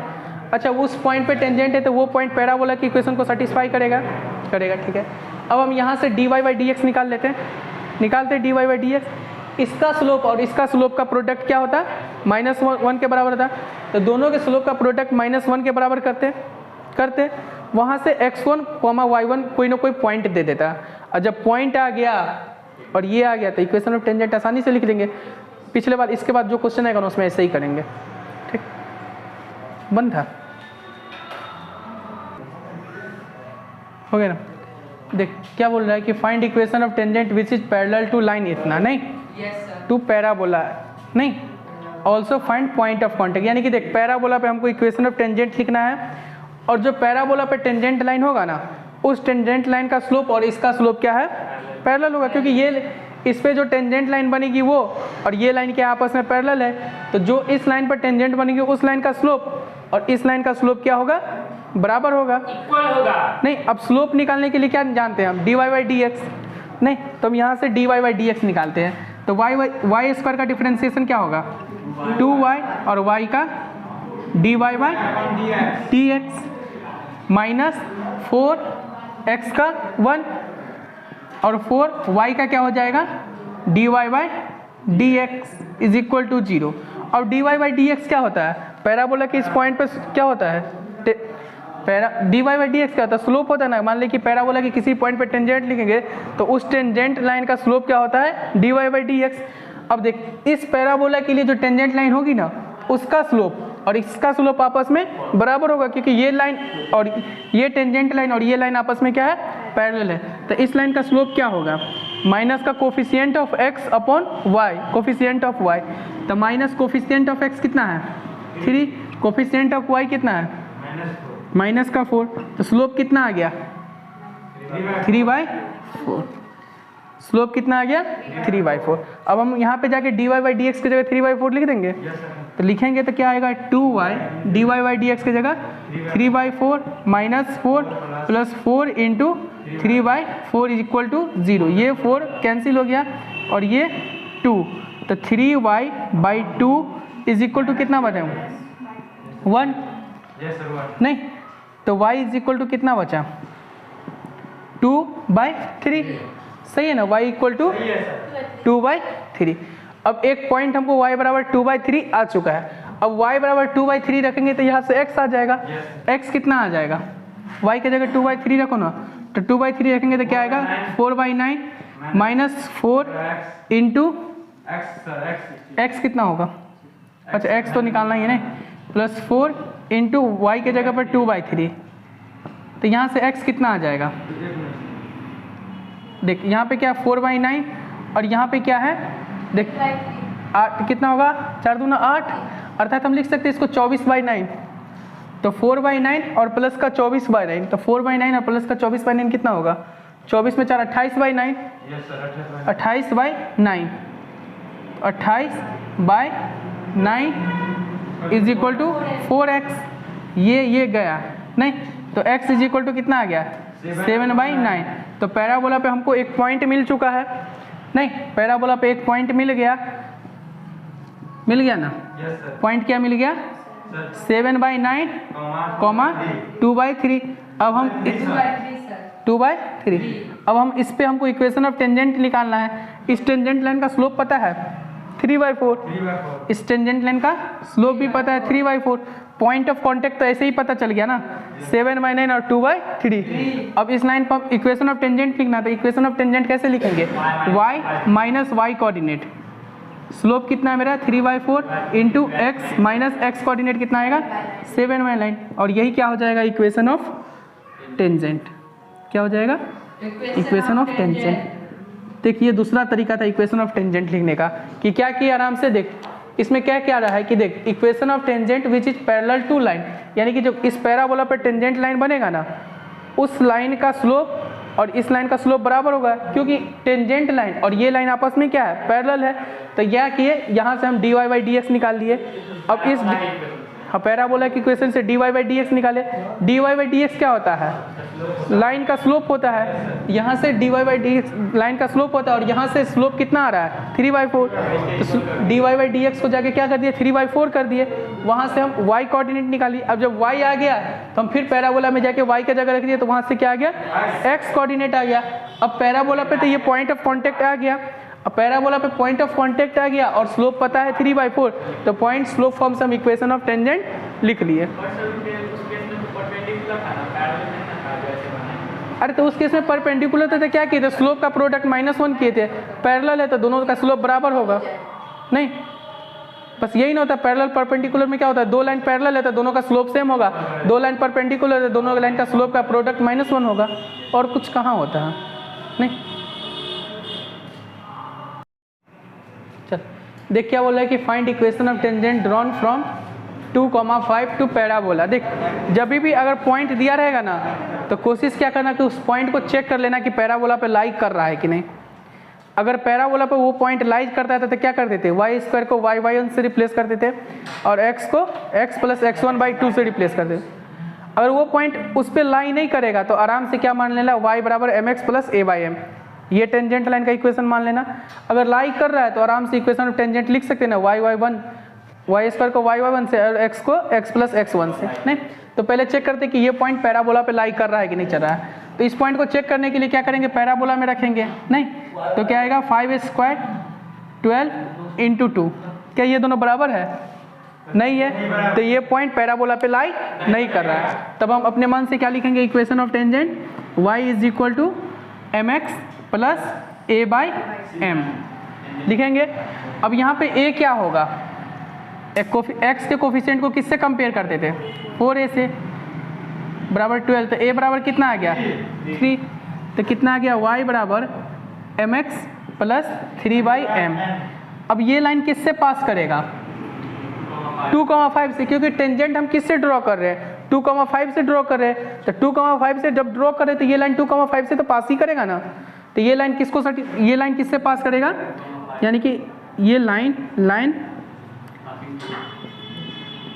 अच्छा उस पॉइंट पे टेंजेंट है तो वो पॉइंट पैराबोला की इक्वेशन को सेटिस्फाई करेगा, ठीक है। अब हम यहाँ से dy/dx निकाल लेते हैं, निकालते हैं dy/dx। इसका स्लोप और इसका स्लोप का प्रोडक्ट क्या होता है, -1 के बराबर था, तो दोनों के स्लोप का प्रोडक्ट -1 के बराबर करते वहाँ से x1, y1 कोई ना कोई पॉइंट दे देता, और जब पॉइंट आ गया और ये आ गया तो इक्वेशन ऑफ टेंजेंट आसानी से लिख लेंगे। पिछले बार इसके बाद जो क्वेश्चन आएगा ना उसमें ऐसे ही करेंगे, ठीक बंद था, हो गया ना। देख क्या बोल रहा है कि find equation of tangent which is parallel to line इतना, नहीं टू पैराबोला, नहीं also find point of contact. यानी कि देख पैराबोला पे हमको इक्वेशन ऑफ टेंजेंट लिखना है, और जो पैराबोला पे टेंजेंट लाइन होगा ना, उस टेंजेंट लाइन का स्लोप और इसका स्लोप क्या है, पैरेलल होगा, क्योंकि ये इस पे जो टेंजेंट लाइन बनेगी वो और ये लाइन क्या आपस में पैरेलल है, तो जो इस लाइन पर टेंजेंट बनेगी उस लाइन का स्लोप और इस लाइन का स्लोप क्या होगा, बराबर होगा, इक्वल होगा। नहीं अब स्लोप निकालने के लिए क्या जानते हैं हम, dy/dx, नहीं तो हम यहाँ से dy/dx निकालते हैं। तो y स्क्वायर का डिफरेंशिएशन क्या होगा, 2y और y का dy/dx माइनस 4x का 1 और 4y का क्या हो जाएगा, dy/dx इज इक्वल टू 0। और dy/dx क्या होता है, पैराबोला के इस पॉइंट पर क्या होता है, dy/dx क्या होता है, स्लोप होता है ना। मान लें कि पैराबोला के किसी पॉइंट पे टेंजेंट लिखेंगे तो उस टेंजेंट लाइन का स्लोप क्या होता है, dy/dx। अब देख इस पैराबोला के लिए जो टेंजेंट लाइन होगी ना, उसका स्लोप और इसका स्लोप आपस में बराबर होगा, क्योंकि ये लाइन और ये टेंजेंट लाइन और ये लाइन आपस में क्या है, पैरेलल है। तो इस लाइन का स्लोप क्या होगा, माइनस का coefficient of x upon y, coefficient of y, तो माइनस कोफिशिएंट ऑफ x कितना है 3, कोफिशिएंट ऑफ y कितना है माइनस का 4, तो स्लोप कितना आ गया 3/4। स्लोप कितना आ गया 3/4। अब हम यहाँ पे जाके dy/dx की जगह 3/4 लिख देंगे। तो लिखेंगे तो क्या आएगा 2y dy/dx की जगह 3/4 - 4 + 4 × 3/4 = 0। ये 4 कैंसिल हो गया और ये 2, तो 3y/2 = कितना बचा 1 नहीं, तो y = कितना बचा 2/3। सही है ना, y = 2/3। अब एक पॉइंट हमको y = 2/3 आ चुका है। अब y = 2/3 रखेंगे तो यहाँ से x आ जाएगा। x कितना आ जाएगा, y की जगह 2/3 रखो ना, तो 2/3 रखेंगे तो क्या आएगा 4/9 - 4 × x कितना होगा, अच्छा x तो निकालना ही है ना, +4 × y के जगह पर 2/3, तो यहाँ से x कितना आ जाएगा, देख यहाँ पे क्या 4/9 और यहाँ पे क्या है, देख 8 कितना होगा 4 दूना 8, अर्थात हम लिख सकते हैं इसको 24/9। तो 4/9 और प्लस का 24/9, तो 4/9 और प्लस का 24/9 कितना होगा, 24 में 4 28/9, 28/9, 28/9 = 4x। ये गया नहीं, तो x = कितना आ गया 7/9। तो पैराबोला पे हमको एक पॉइंट मिल चुका है, नहीं पैराबोला पे एक पॉइंट मिल गया ना, पॉइंट क्या मिल गया 7/9, 2/3। अब हम 2/3, अब हम इस पे हमको इक्वेशन ऑफ टेंजेंट निकालना है। इस टेंजेंट लाइन का स्लोप पता है 3/4, इस टेंजेंट लाइन का स्लोप भी पता है 3/4। पॉइंट ऑफ कांटेक्ट तो ऐसे ही पता चल गया ना 7/9 और 2/3। अब इस लाइन पर इक्वेशन ऑफ टेंजेंट लिखना, तो इक्वेशन ऑफ टेंजेंट कैसे लिखेंगे, y - y कोऑर्डिनेट, स्लोप कितना है मेरा 3/4 × x - x कोऑर्डिनेट कितना आएगा 7/9, और यही क्या हो जाएगा इक्वेशन ऑफ टेंजेंट। क्या हो जाएगा इक्वेशन ऑफ टेंजेंट। देखिए दूसरा तरीका था इक्वेशन ऑफ टेंजेंट लिखने का, कि क्या किया आराम से देख, इसमें क्या क्या रहा है कि देख equation of tangent which is parallel to line, यानी कि जो इस पैराबोला पर टेंजेंट लाइन बनेगा ना, उस लाइन का स्लोप और इस लाइन का स्लोप बराबर होगा, क्योंकि टेंजेंट लाइन और ये लाइन आपस में क्या है पैरेलल है। तो क्या किए, यहाँ से हम dy/dx निकाल लिए। अब इस पैराबोला की इक्वेशन से dy/dx निकाले। dy/dx क्या होता है, लाइन का स्लोप होता है, यहाँ से dy/dx लाइन का स्लोप होता है, और यहाँ से स्लोप कितना आ रहा है 3/4। तो dy/dx को जाके क्या कर दिए 3/4 कर दिए, वहाँ से हम y कोऑर्डिनेट निकाली। अब जब y आ गया तो हम फिर पैराबोला में जाके y का जगह रख दिए, तो वहाँ से क्या आ गया x कोऑर्डिनेट आ गया। अब पैराबोला पे तो ये पॉइंट ऑफ कॉन्टेक्ट आ गया, अब पैराबोला पे पॉइंट ऑफ कांटेक्ट आ गया और स्लोप पता है 3/4, तो पॉइंट स्लोप फॉर्म से हम इक्वेशन ऑफ टेंजेंट लिख लिए। अरे तो उस केस में परपेंडिकुलर थे तो क्या किए थे, स्लोप का प्रोडक्ट -1 किए थे, पैरेलल है तो दोनों का स्लोप बराबर होगा। नहीं बस यही ना होता, पैरेलल परपेंडिकुलर में क्या होता है, दो लाइन पैरेलल है तो दोनों का स्लोप सेम होगा, दो लाइन परपेंडिकुलर है तो दोनों लाइन का स्लोप का प्रोडक्ट -1 होगा, और कुछ कहाँ होता है। नहीं चल देख क्या बोला है कि find equation of tangent drawn from 2,5 to parabola. देख जब भी अगर पॉइंट दिया रहेगा ना, तो कोशिश क्या करना कि उस पॉइंट को चेक कर लेना कि पैराबोला पे लाई कर रहा है कि नहीं। अगर पैराबोला पे वो पॉइंट लाई करता है तो क्या कर देते, y² को y/1 से रिप्लेस कर देते, और x को x + x1/2 से रिप्लेस कर देते। अगर वो पॉइंट उस पर लाई नहीं करेगा तो आराम से क्या मान लेना, y = mx + a/m, ये टेंजेंट लाइन का इक्वेशन मान लेना। अगर लाई कर रहा है तो आराम से इक्वेशन ऑफ टेंजेंट लिख सकते हैं ना, y² को y/1 से और x को x + x1 से। नहीं तो पहले चेक करते कि ये पॉइंट पैराबोला पे लाई कर रहा है कि नहीं चल रहा है। तो इस पॉइंट को चेक करने के लिए क्या करेंगे, पैराबोला में रखेंगे। नहीं तो क्या आएगा 5² 12 × 2, क्या ये दोनों बराबर है, नहीं है, तो ये पॉइंट पैराबोला पे लाई नहीं कर रहा है। तब हम अपने मन से क्या लिखेंगे, equation of tangent y = mx + a/m लिखेंगे। अब यहाँ पे a क्या होगा, x के कोफिशिएंट को किससे कंपेयर करते थे, 4a से, बराबर 12, तो a बराबर कितना आ गया 3, तो कितना आ गया y = mx + 3/m। अब ये लाइन किससे पास करेगा, 2,5 से, क्योंकि टेंजेंट हम किससे ड्रॉ कर रहे हैं, 2,5 से ड्रॉ कर रहे हैं। तो 2,5 से जब ड्रॉ कर रहे हैं तो ये लाइन 2,5 से तो पास ही करेगा ना। तो ये लाइन ये लाइन किससे पास करेगा, यानी कि ये लाइन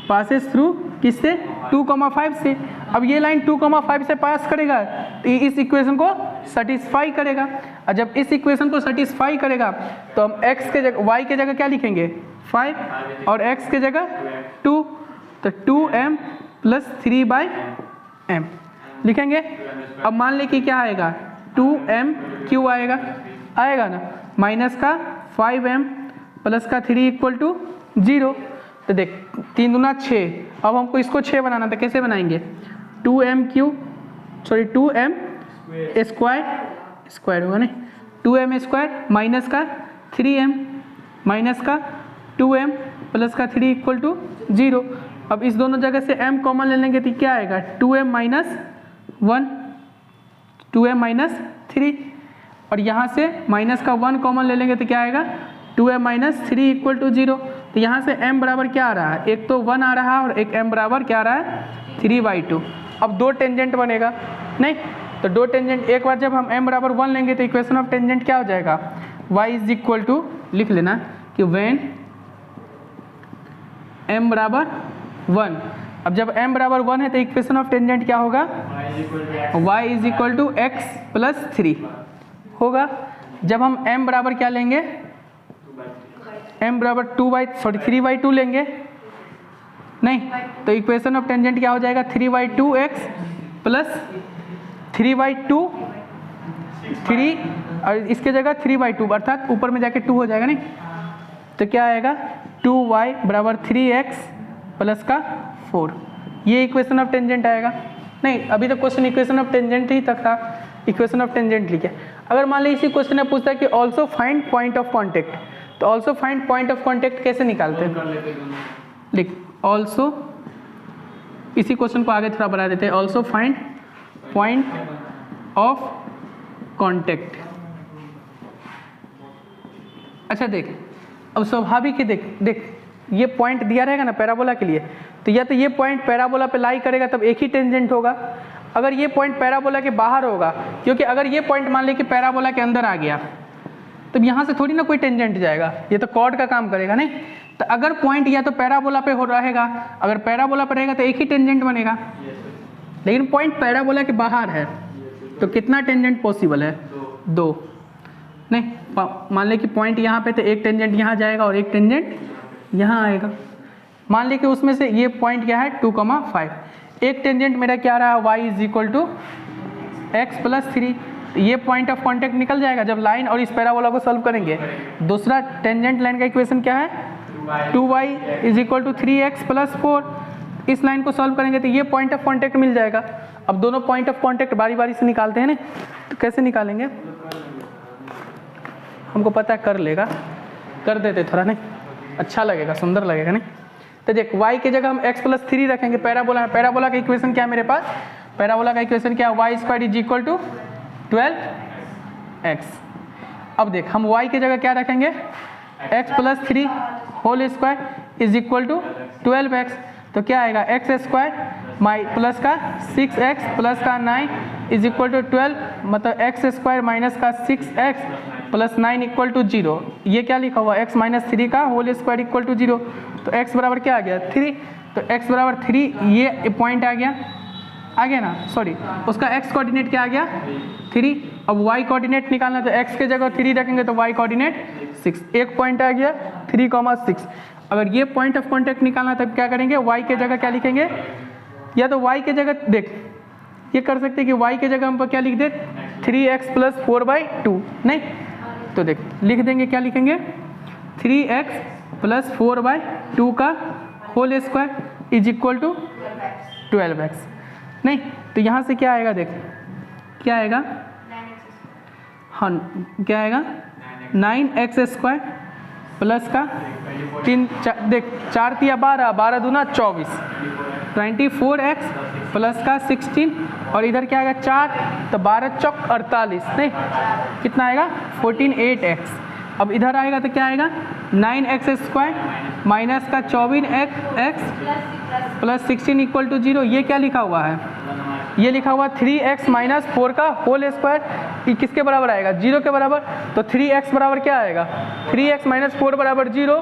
पासेस थ्रू किससे 2,5 से। अब ये लाइन 2,5 से पास करेगा तो इस इक्वेशन को सेटिस्फाई करेगा, और जब इस इक्वेशन को सेटिस्फाई करेगा तो हम x के जगह y के जगह क्या लिखेंगे 5 और x के जगह 2, तो 2m + 3/m लिखेंगे। अब मान ले कि क्या आएगा 2m क्यों आएगा ना, माइनस का 5m प्लस का 3 = 0। तो देख 3 दूना 6, अब हमको इसको 6 बनाना था, कैसे बनाएंगे 2m स्क्वायर होगा नहीं, 2m स्क्वायर माइनस का 3m माइनस का 2m प्लस का 3 = 0। अब इस दोनों जगह से m कॉमन ले लेंगे तो क्या आएगा 2m - 1 2m - 3, और यहाँ से माइनस का 1 कॉमन ले लेंगे तो क्या आएगा 2m - 3 = 0। तो यहाँ से m बराबर क्या आ रहा है, एक तो 1 आ रहा है और एक m बराबर क्या आ रहा है 3/2। अब 2 टेंजेंट बनेगा नहीं, तो 2 टेंजेंट एक बार जब हम m बराबर 1 लेंगे तो इक्वेशन ऑफ टेंजेंट क्या हो जाएगा y = लिख लेना कि व्हेन m बराबर 1। अब जब m बराबर 1 है तो इक्वेशन ऑफ टेंजेंट क्या होगा y = x + 3 होगा। जब हम m बराबर क्या लेंगे m बराबर 3/2 लेंगे नहीं, तो इक्वेशन ऑफ टेंजेंट क्या हो जाएगा 3/2x + 3/2 3 और इसके जगह 3/2 अर्थात ऊपर में जाके 2 हो जाएगा नहीं, तो क्या आएगा 2y = 3x प्लस का 4। ये इक्वेशन ऑफ टेंजेंट आएगा नहीं। अभी तो क्वेश्चन इक्वेशन ऑफ टेंजेंट ही तक था, इक्वेशन ऑफ टेंजेंट लिखे। अगर मान ली इसी क्वेश्चन में पूछता है कि also find point of contact, तो also find point of contact कैसे निकालते हैं, लिख ऑल्सो, इसी क्वेश्चन को आगे थोड़ा बढ़ा देते हैं, also find point of contact. अच्छा देख, अब स्वाभाविक है, देख ये पॉइंट दिया रहेगा ना पैराबोला के लिए, तो या तो ये पॉइंट पैराबोला पे लाई करेगा तब एक ही टेंजेंट होगा, अगर ये पॉइंट पैराबोला के बाहर होगा, क्योंकि अगर ये पॉइंट मान ले कि पैराबोला के अंदर आ गया तब यहाँ से थोड़ी ना कोई टेंजेंट जाएगा, ये तो कॉर्ड का काम करेगा नहीं। तो अगर पॉइंट या तो पैराबोला पे हो रहेगा, अगर पैराबोला पे रहेगा तो एक ही टेंजेंट बनेगा, लेकिन पॉइंट पैराबोला के बाहर है तो कितना टेंजेंट पॉसिबल है 2 नहीं। मान ले कि पॉइंट यहाँ पे तो एक टेंजेंट यहाँ जाएगा और एक टेंजेंट यहाँ आएगा। मान ले कि उसमें से ये पॉइंट क्या है 2,5, एक टेंजेंट मेरा क्या रहा y = x + 3, ये पॉइंट ऑफ कांटेक्ट निकल जाएगा जब लाइन और इस पैराबोला को सॉल्व करेंगे। दूसरा टेंजेंट लाइन का इक्वेशन क्या है 2y = 3x + 4, इस लाइन को सॉल्व करेंगे तो ये पॉइंट ऑफ कांटेक्ट मिल जाएगा। अब दोनों पॉइंट ऑफ कांटेक्ट बारी बारी से निकालते हैं ना, तो कैसे निकालेंगे हमको पता है, कर लेगा, कर देते थोड़ा नहीं, अच्छा लगेगा, सुंदर लगेगा नहीं। तो देख y की जगह हम x + 3 रखेंगे, पैराबोला का इक्वेशन क्या है मेरे पास, पैराबोला का इक्वेशन क्या है y² = 12x। अब देख हम y की जगह क्या रखेंगे x + 3 होल स्क्वायर = 12x, तो क्या आएगा x² प्लस का 6x प्लस का 9 = 12, मतलब x² माइनस का 6x प्लस 9 = 0। ये क्या लिखा हुआ x - 3 का होल स्क्वायर = 0, तो x बराबर क्या आ गया 3, तो x बराबर 3, ये पॉइंट आ गया ना, सॉरी उसका x कोऑर्डिनेट क्या आ गया 3। अब y कोऑर्डिनेट निकालना, तो x के जगह 3 रखेंगे तो y कोऑर्डिनेट 6, एक पॉइंट आ गया 3,6। अगर ये पॉइंट ऑफ कांटेक्ट निकालना तब क्या करेंगे y के जगह क्या लिखेंगे, या तो y के जगह देख ये कर सकते हैं कि y के जगह हम क्या लिख दे 3x + 4/2 नहीं, तो देख लिख देंगे क्या लिखेंगे 3x + 4/2 का होल स्क्वायर = 12x नहीं। तो यहाँ से क्या आएगा, देख क्या आएगा, हाँ क्या आएगा 9x² प्लस का 3 देख 4 × 12, 12 दूना 24, 24x प्लस का 16, और इधर क्या आएगा 4, तो 12 चौक 48 नहीं, कितना आएगा 14 अब इधर आएगा तो क्या आएगा 9x² माइनस का 24x प्लस 16 = 0। ये क्या लिखा हुआ है, ये लिखा हुआ 3x - 4 का होल स्क्वायर ये किसके बराबर आएगा, 0 के बराबर। तो 3x बराबर क्या आएगा, 3x - 4 बराबर 0,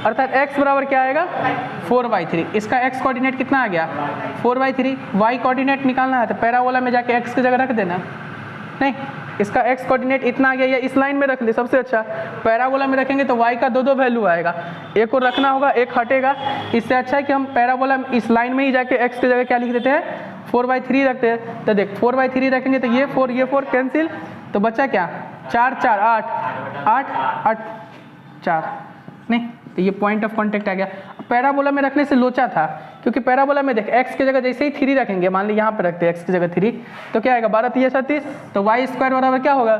अर्थात x बराबर क्या आएगा 4/3। इसका x कोऑर्डिनेट कितना आ गया 4/3। y कोऑर्डिनेट निकालना है तो पैराबोला में जाके x की जगह रख देना, नहीं इसका x कोऑर्डिनेट इतना आ गया, या इस लाइन में रख ले सबसे अच्छा। पैराबोला में रखेंगे तो y का दो वैल्यू आएगा, एक को रखना होगा एक हटेगा। इससे अच्छा है कि हम पैराबोला इस लाइन में ही जाके x की जगह क्या लिख देते हैं 4/3 रखते हैं। तो देख 4/3 रखेंगे तो ये 4 कैंसिल, तो बचा क्या 4 4 8 8 8 4, नहीं तो ये पॉइंट ऑफ कांटेक्ट आ गया। पैराबोला में रखने से लोचा था, क्योंकि पैराबोला में देख x की जगह जैसे ही 3 रखेंगे, मान ली यहाँ पे रखते हैं x की जगह 3, तो क्या आएगा 12 3 36, तो y² बराबर क्या होगा,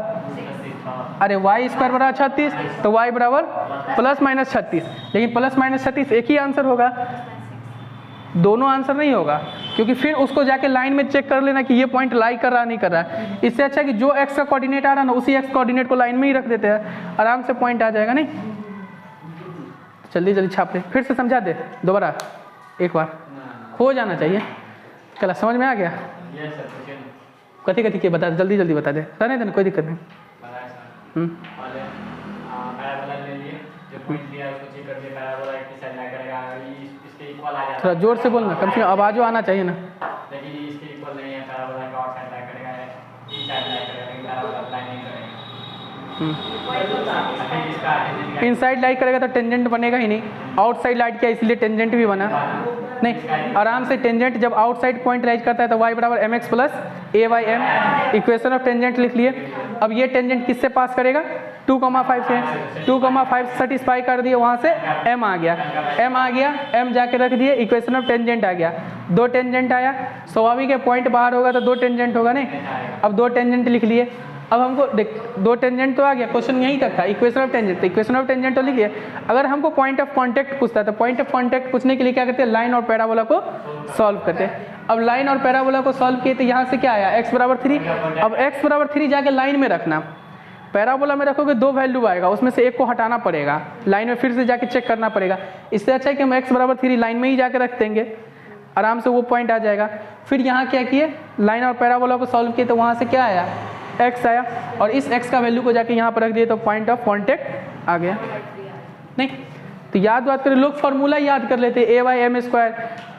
अरे y² बराबर 36, तो y बराबर ±36। लेकिन ±36 एक ही आंसर होगा, दोनों आंसर नहीं होगा, क्योंकि फिर उसको जाके लाइन में चेक कर लेना कि ये पॉइंट लाई कर रहा नहीं कर रहा है। इससे अच्छा कि जो x का कोऑर्डिनेट आ रहा है ना उसी x कोऑर्डिनेट को लाइन में ही रख देते हैं, आराम से पॉइंट आ जाएगा। नहीं जल्दी जल्दी छाप ले, फिर से समझा दे दोबारा एक बार, हो जाना चाहिए। चला समझ में आ गया, कथी कथी के बता दे, जल्दी जल्दी बता दे, रहने देना कोई दिक्कत नहीं। थोड़ा जोर से बोलना, कम से कम आवाज़ आना चाहिए ना। इनसाइड लाइट करेगा तो टेंजेंट बनेगा ही नहीं, आउटसाइड लाइट किया इसलिए टेंजेंट भी बना नहीं। आराम से टेंजेंट जब आउटसाइड पॉइंट राइज करता है तो y बराबर mx + a/m, equation of tangent लिख लिए। अब ये टेंजेंट किससे पास करेगा 2,5 से, 2,5 सेटिस्फाई कर दिए, वहाँ से m आ गया, m जाके रख दिए, इक्वेशन ऑफ टेंजेंट आ गया। 2 टेंजेंट आया, स्वाभाविक है पॉइंट बाहर होगा तो 2 टेंजेंट होगा नहीं। अब 2 टेंजेंट लिख लिए। अब हमको देख 2 टेंजेंट तो आ गया, क्वेश्चन यहीं तक था, इक्वेशन ऑफ टेंजेंट, तो इक्वेशन ऑफ टेंजेंट तो लिखिए। अगर हमको पॉइंट ऑफ कांटेक्ट पूछता है तो पॉइंट ऑफ कांटेक्ट पूछने के लिए क्या करते हैं, लाइन और पैराबोला को सॉल्व करते हैं। अब लाइन और पैराबोला को सॉल्व किए तो यहाँ से क्या आया x बराबर 3। अब x बराबर 3 जाके लाइन में रखना, पैराबोला में रखोगे 2 वैल्यू आएगा, उसमें से एक को हटाना पड़ेगा, लाइन में फिर से जाके चेक करना पड़ेगा। इससे अच्छा है कि हम x बराबर 3 लाइन में ही जाके रख देंगे, आराम से वो पॉइंट आ जाएगा। फिर यहाँ क्या किए, लाइन और पैराबोला को सॉल्व किए तो वहाँ से क्या आया x आया, और इस x का वैल्यू को जाके यहाँ पर रख दिए तो पॉइंट ऑफ कांटेक्ट आ गया। नहीं तो याद करें, लोग फार्मूला याद कर लेते a/m²,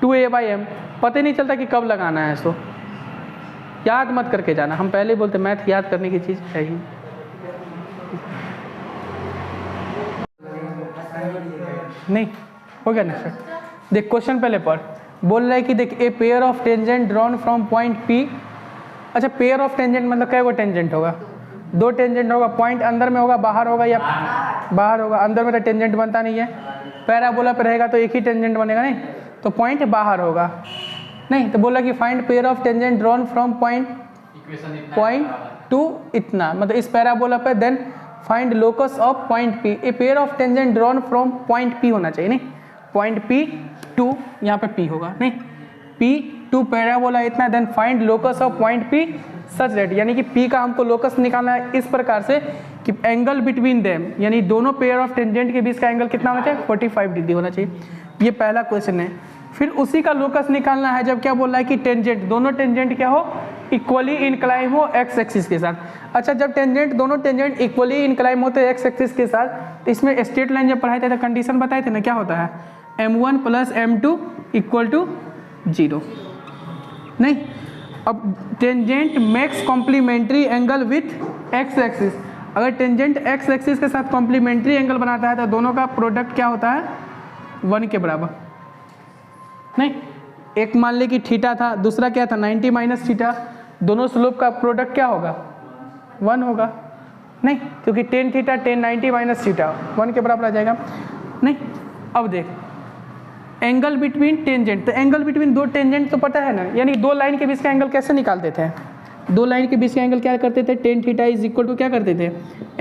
2a/m, पता नहीं चलता कि कब लगाना है। इसको याद मत करके जाना, हम पहले ही बोलते मैथ याद करने की चीज़ है ही नहीं। हो गया ना सर, देख क्वेश्चन पहले पढ़, बोल रहा है कि देख ए pair of tangent drawn from point P। अच्छा पेयर ऑफ टेंजेंट मतलब क्या, वो टेंजेंट होगा 2 टेंजेंट होगा, पॉइंट अंदर में होगा बाहर होगा, या बाहर होगा, अंदर में तो टेंजेंट बनता नहीं है, पैराबोला पे रहेगा तो एक ही टेंजेंट बनेगा, नहीं तो पॉइंट बाहर होगा। नहीं तो बोला कि find pair of tangent drawn from point to इतना, मतलब इस पैराबोला पे, then find locus of point P। A pair of tangent drawn from point P होना चाहिए, नहीं पॉइंट P टू, यहाँ पे P होगा, नहीं P2 पैराबोला इतना, then find locus of point P such that, यानी कि P का हमको लोकस निकालना है इस प्रकार से कि एंगल बिटवीन देम, यानी दोनों पेयर ऑफ टेंजेंट के बीच का एंगल कितना होना चाहिए 45 डिग्री होना चाहिए। ये पहला क्वेश्चन है। फिर उसी का लोकस निकालना है जब क्या बोल रहा है कि टेंजेंट, दोनों टेंजेंट क्या हो इक्वली इंक्लाइन हो x एक्सिस के साथ। अच्छा जब टेंजेंट, दोनों टेंजेंट इक्वली इंक्लाइन होते हैं x एक्सिस के साथ, तो इसमें स्ट्रेट लाइन जब पढ़ाए थे तो कंडीशन बताए थे ना, क्या होता है m1 + m2 = 0। नहीं अब tangent makes complementary angle with x axis, अगर टेंजेंट x एक्सिस के साथ कॉम्प्लीमेंट्री एंगल बनाता है तो दोनों का प्रोडक्ट क्या होता है 1 के बराबर। नहीं एक मान ले कि थीटा था, दूसरा क्या था 90 - थीटा, दोनों स्लोप का प्रोडक्ट क्या होगा 1 होगा। नहीं क्योंकि tan थीटा tan 90 - थीटा 1 के बराबर आ जाएगा। नहीं अब देख एंगल बिटवीन टेंजेंट, तो एंगल बिटवीन 2 टेंजेंट तो पता है ना, यानी 2 लाइन के बीच का एंगल कैसे निकालते थे, 2 लाइन के बीच का एंगल क्या करते थे, tan थीटा = क्या करते थे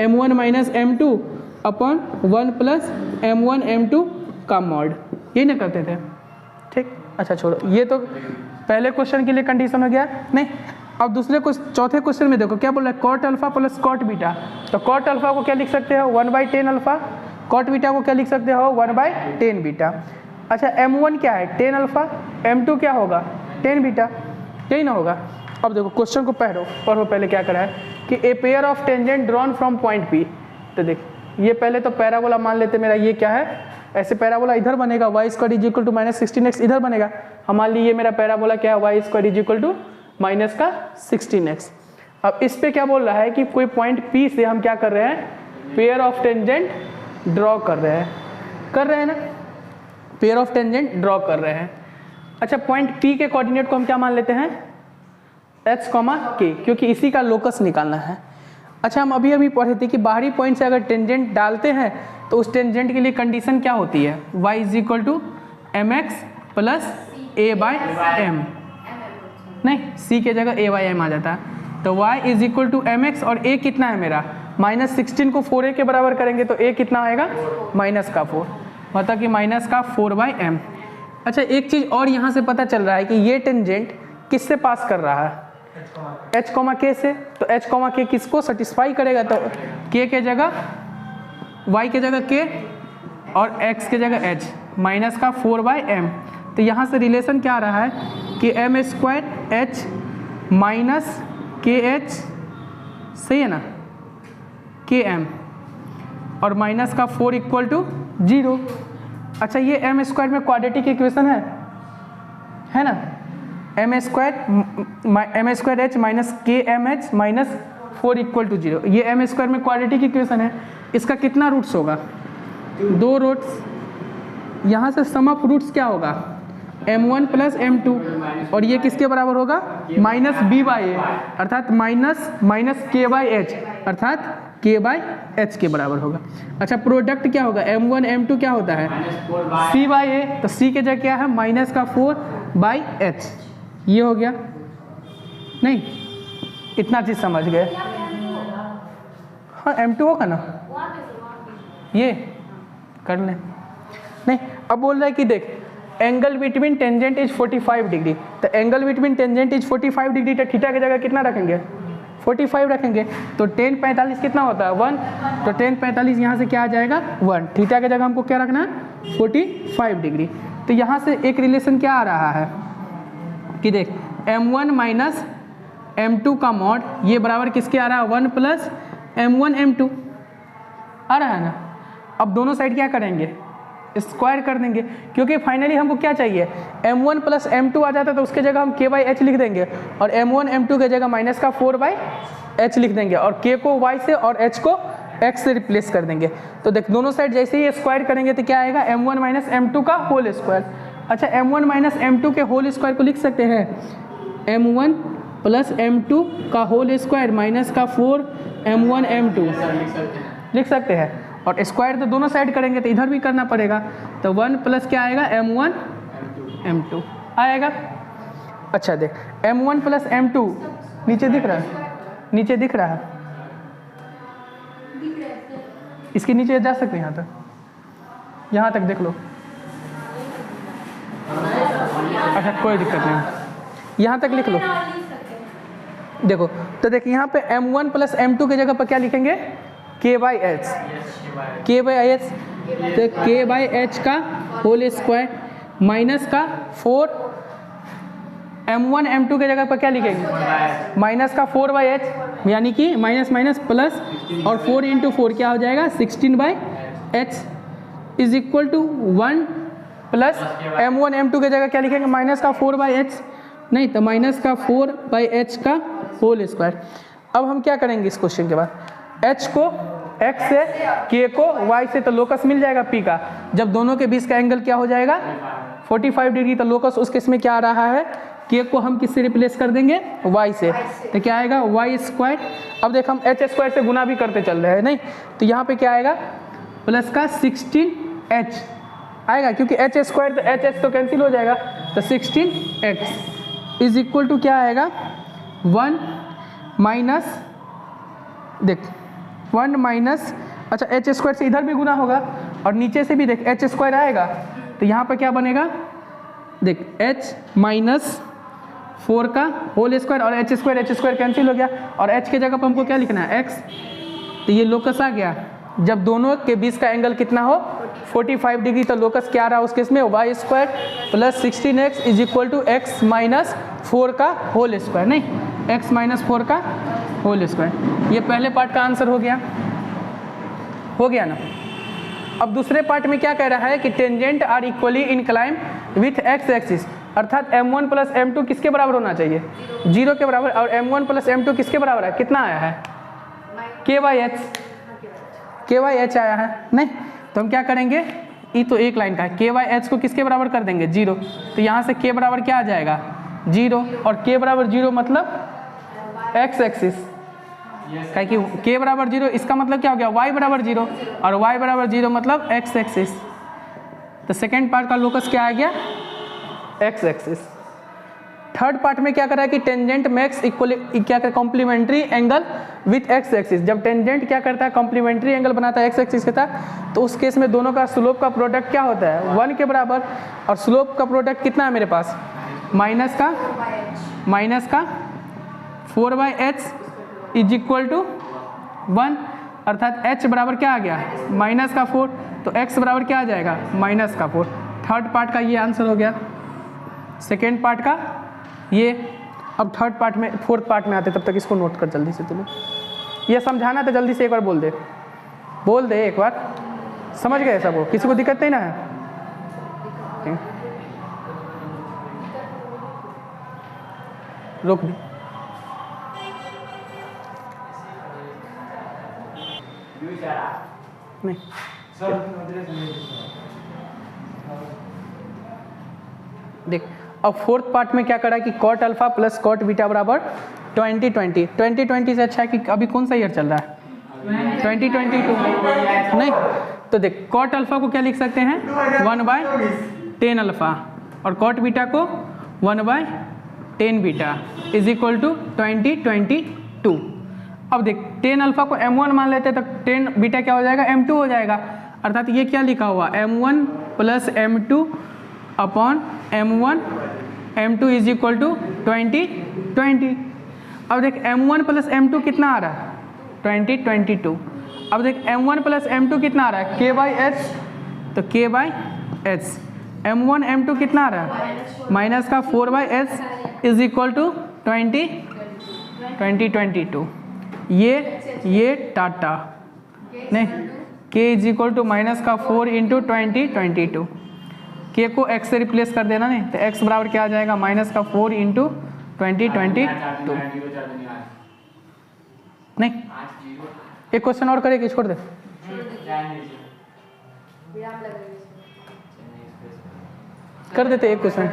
m1 - m2 upon 1 + m1 m2 का मॉड, यही ना करते थे। ठीक अच्छा छोड़ो, ये तो पहले क्वेश्चन के लिए कंडीशन हो गया। नहीं अब दूसरे चौथे क्वेश्चन में देखो क्या बोल रहा है, cot अल्फा + cot बीटा। तो cot अल्फा को क्या लिख सकते हो 1/10 अल्फा, cot बीटा को क्या लिख सकते हो 1/10 बीटा। अच्छा m1 क्या है 10 अल्फा, m2 क्या होगा 10 बीटा, यही ना होगा। अब देखो क्वेश्चन को पढ़ो पहले क्या करा है, कि ए pair of tangent drawn from point P. तो देख ये पहले तो पैराबोला मान लेते मेरा, ये क्या है, ऐसे पैराबोला इधर बनेगा y square is equal to -16x इधर बनेगा। हम मान लीजिए मेरा पैराबोला क्या है, y square is equal to -16x। अब इस पे क्या बोल रहा है कि कोई पॉइंट P से हम क्या कर रहे हैं, पेयर ऑफ टेंजेंट ड्रॉ कर रहे हैं ना, पेयर ऑफ टेंजेंट ड्रॉ कर रहे हैं। अच्छा पॉइंट P के कोऑर्डिनेट को हम क्या मान लेते हैं, h, k, क्योंकि इसी का लोकस निकालना है। अच्छा हम अभी पढ़े थे कि बाहरी पॉइंट से अगर टेंजेंट डालते हैं तो उस टेंजेंट के लिए कंडीशन क्या होती है, y is equal to mx plus a/m, नहीं c के जगह a/m आ जाता है। तो y is equal to mx और a कितना है मेरा, -16 को 4a के बराबर करेंगे तो a कितना आएगा, -4, मतलब कि -4/m। अच्छा एक चीज़ और यहाँ से पता चल रहा है कि ये टेंजेंट किससे पास कर रहा है, h, k से। तो h, k किसको सेटिस्फाई करेगा, तो k के जगह y के जगह k और x के जगह h, -4/m। तो यहाँ से रिलेशन क्या आ रहा है कि m square h minus kh, सही है ना, km और -4 इक्वल टू 0। अच्छा ये m स्क्वायर में क्वाड्रेटिक इक्वेशन है ना, m square h minus kmh -4 equal to 0, ये m स्क्वायर में क्वाड्रेटिक इक्वेशन है। इसका कितना रूट्स होगा, 2 रूट्स। यहाँ से सम ऑफ रूट्स क्या होगा, m1 प्लस m2, और ये किसके बराबर होगा, -b/a अर्थात माइनस k/h अर्थात k/h के बराबर होगा। अच्छा प्रोडक्ट क्या होगा, m1 m2 क्या होता है, c/a, तो c के जगह क्या है, -4/h। ये हो गया, नहीं इतना चीज समझ गए, हाँ m2 होगा ना, ये कर लें। नहीं अब बोल रहा है कि देख angle between tangent is 45 degree, तो angle between tangent is 45 degree, तो थीटा की जगह कितना रखेंगे, 45 रखेंगे। तो tan 45 कितना होता है, 1, तो tan 45 यहाँ से क्या आ जाएगा, 1। थीटा की जगह हमको क्या रखना है, 45 डिग्री। तो यहाँ से एक रिलेशन क्या आ रहा है कि देख m1 माइनस m2 का मॉड, ये बराबर किसके आ रहा है, 1 प्लस m1 m2 आ रहा है ना। अब दोनों साइड क्या करेंगे, स्क्वायर कर देंगे, क्योंकि फाइनली हमको क्या चाहिए, m1 प्लस m2 आ जाता है तो उसके जगह हम k/h लिख देंगे, और m1 m2 के जगह -4/h लिख देंगे, और k को y से और h को x से रिप्लेस कर देंगे। तो देख दोनों साइड जैसे ही स्क्वायर करेंगे तो क्या आएगा, m1 माइनस m2 का होल स्क्वायर। अच्छा m1 माइनस m2 के होल स्क्वायर को लिख सकते हैं, m1 प्लस m2 का होल स्क्वायर -4 m1 m2 लिख सकते हैं, और स्क्वायर तो दोनों साइड करेंगे तो इधर भी करना पड़ेगा, तो 1 प्लस क्या आएगा, m1 m2 आएगा। अच्छा देख m1 प्लस m2 नीचे दिख रहा है, नीचे दिख रहा है, इसके नीचे जा सकते हैं, यहाँ तक देख लो। अच्छा कोई दिक्कत नहीं, यहाँ तक लिख लो। देखो तो देख यहाँ पे m1 प्लस m2 की जगह पर क्या लिखेंगे, k/h, तो k/h का होल स्क्वायर माइनस का 4, m1 m2 के जगह पर क्या लिखेंगे, माइनस का 4/h, यानी कि माइनस माइनस प्लस, और 4 × 4 क्या हो जाएगा, 16/h is equal to 1 plus m1 m2 के जगह क्या लिखेंगे, माइनस का 4/h, नहीं तो माइनस का 4/h का होल स्क्वायर। अब हम क्या करेंगे इस क्वेश्चन के बाद, h को x से, k को y से, तो लोकस मिल जाएगा p का। जब दोनों के बीच का एंगल क्या हो जाएगा, 45 डिग्री, तो लोकस उस केस में क्या आ रहा है, k को हम किससे रिप्लेस कर देंगे, y से, तो क्या आएगा y स्क्वायर। अब देख हम h स्क्वायर से गुना भी करते चल रहे हैं, नहीं तो यहाँ पे क्या आएगा, प्लस का 16h आएगा, क्योंकि h स्क्वायर तो h तो कैंसिल हो जाएगा, तो 16x इज इक्वल टू क्या आएगा, 1 माइनस, देख 1 माइनस, अच्छा h स्क्वायर से इधर भी गुना होगा, और नीचे से भी देख h स्क्वायर आएगा, तो यहाँ पर क्या बनेगा, देख h माइनस 4 का होल स्क्वायर, और h स्क्वायर कैंसिल हो गया, और h के जगह पर हमको क्या लिखना है, x, तो ये लोकस आ गया। जब दोनों के बीच का एंगल कितना हो, 45 डिग्री, तो लोकस क्या आ रहा है उस केस में, y square plus 16x is equal to x minus 4 का होल स्क्वायर, नहीं x माइनस 4 का होल स्क्वायर। ये पहले पार्ट का आंसर हो गया ना। अब दूसरे पार्ट में क्या कह रहा है कि tangent are equally incline with x axis, अर्थात m1 प्लस m2 किसके बराबर होना चाहिए, 0 के बराबर, और m1 प्लस m2 किसके बराबर है, कितना आया है, k/h आया है नहीं। तो हम क्या करेंगे, ये तो एक लाइन का है, k/h को किसके बराबर कर देंगे, 0। तो यहाँ से k बराबर क्या आ जाएगा, 0, और k बराबर 0 मतलब x एक्सिस, क्या कि k बराबर 0, इसका मतलब क्या हो गया, y बराबर 0, और y बराबर 0 मतलब x एक्सिस। तो सेकेंड पार्ट का लोकस क्या आ गया, x एक्सिस। थर्ड पार्ट में क्या कर रहा है कि टेंजेंट मैक्स इक्वल क्या कर complementary angle with x axis. जब टेंजेंट क्या करता है, कॉम्प्लीमेंट्री एंगल बनाता है x एक्सिस के साथ, तो उस केस में दोनों का स्लोप का प्रोडक्ट क्या होता है, 1 के बराबर, और स्लोप का प्रोडक्ट कितना है मेरे पास, माइनस का 4/h इज इक्वल टू 1, अर्थात h बराबर क्या आ गया, माइनस का 4, तो x बराबर क्या आ जाएगा, माइनस का 4। थर्ड पार्ट का ये आंसर हो गया, सेकेंड पार्ट का ये। अब थर्ड पार्ट में, फोर्थ पार्ट में आते, तब तक इसको नोट कर जल्दी से, तुम्हें ये समझाना तो जल्दी से एक बार बोल दे एक बार, समझ गए सब, हो किसी को दिक्कत नहीं ना है। रोक दी, नहीं देख। अब फोर्थ पार्ट में क्या करा कि cot alpha plus cot beta बराबर 2020 से अच्छा है कि अभी कौन सा ईयर चल रहा है, 2022 नहीं। तो देख कॉट अल्फा को क्या लिख सकते हैं, 1/10 अल्फा, और कॉट बीटा को 1/10 बीटा इज इक्वल टू 2022। अब देख 10 अल्फा को m1 मान लेते हैं, तो 10 बीटा क्या हो जाएगा, m2 हो जाएगा, अर्थात ये क्या लिखा हुआ, m1 plus m2 upon m2 is equal to 2020। अब देख m1 प्लस m2 कितना आ रहा है, 2022। अब देख m1 प्लस m2 कितना आ रहा है, k/h, तो k/h, m1 m2 कितना आ रहा है, माइनस का 4/h इज इक्वल टू 2022। ये टाटा नहीं, k is equal to minus का 4 इंटू 2022, k को x से रिप्लेस कर देना नहीं, तो x बराबर क्या आ जाएगा, माइनस का 4 इंटू 2022। नहीं एक क्वेश्चन और करेगी, छोड़ दे, कर देते एक क्वेश्चन।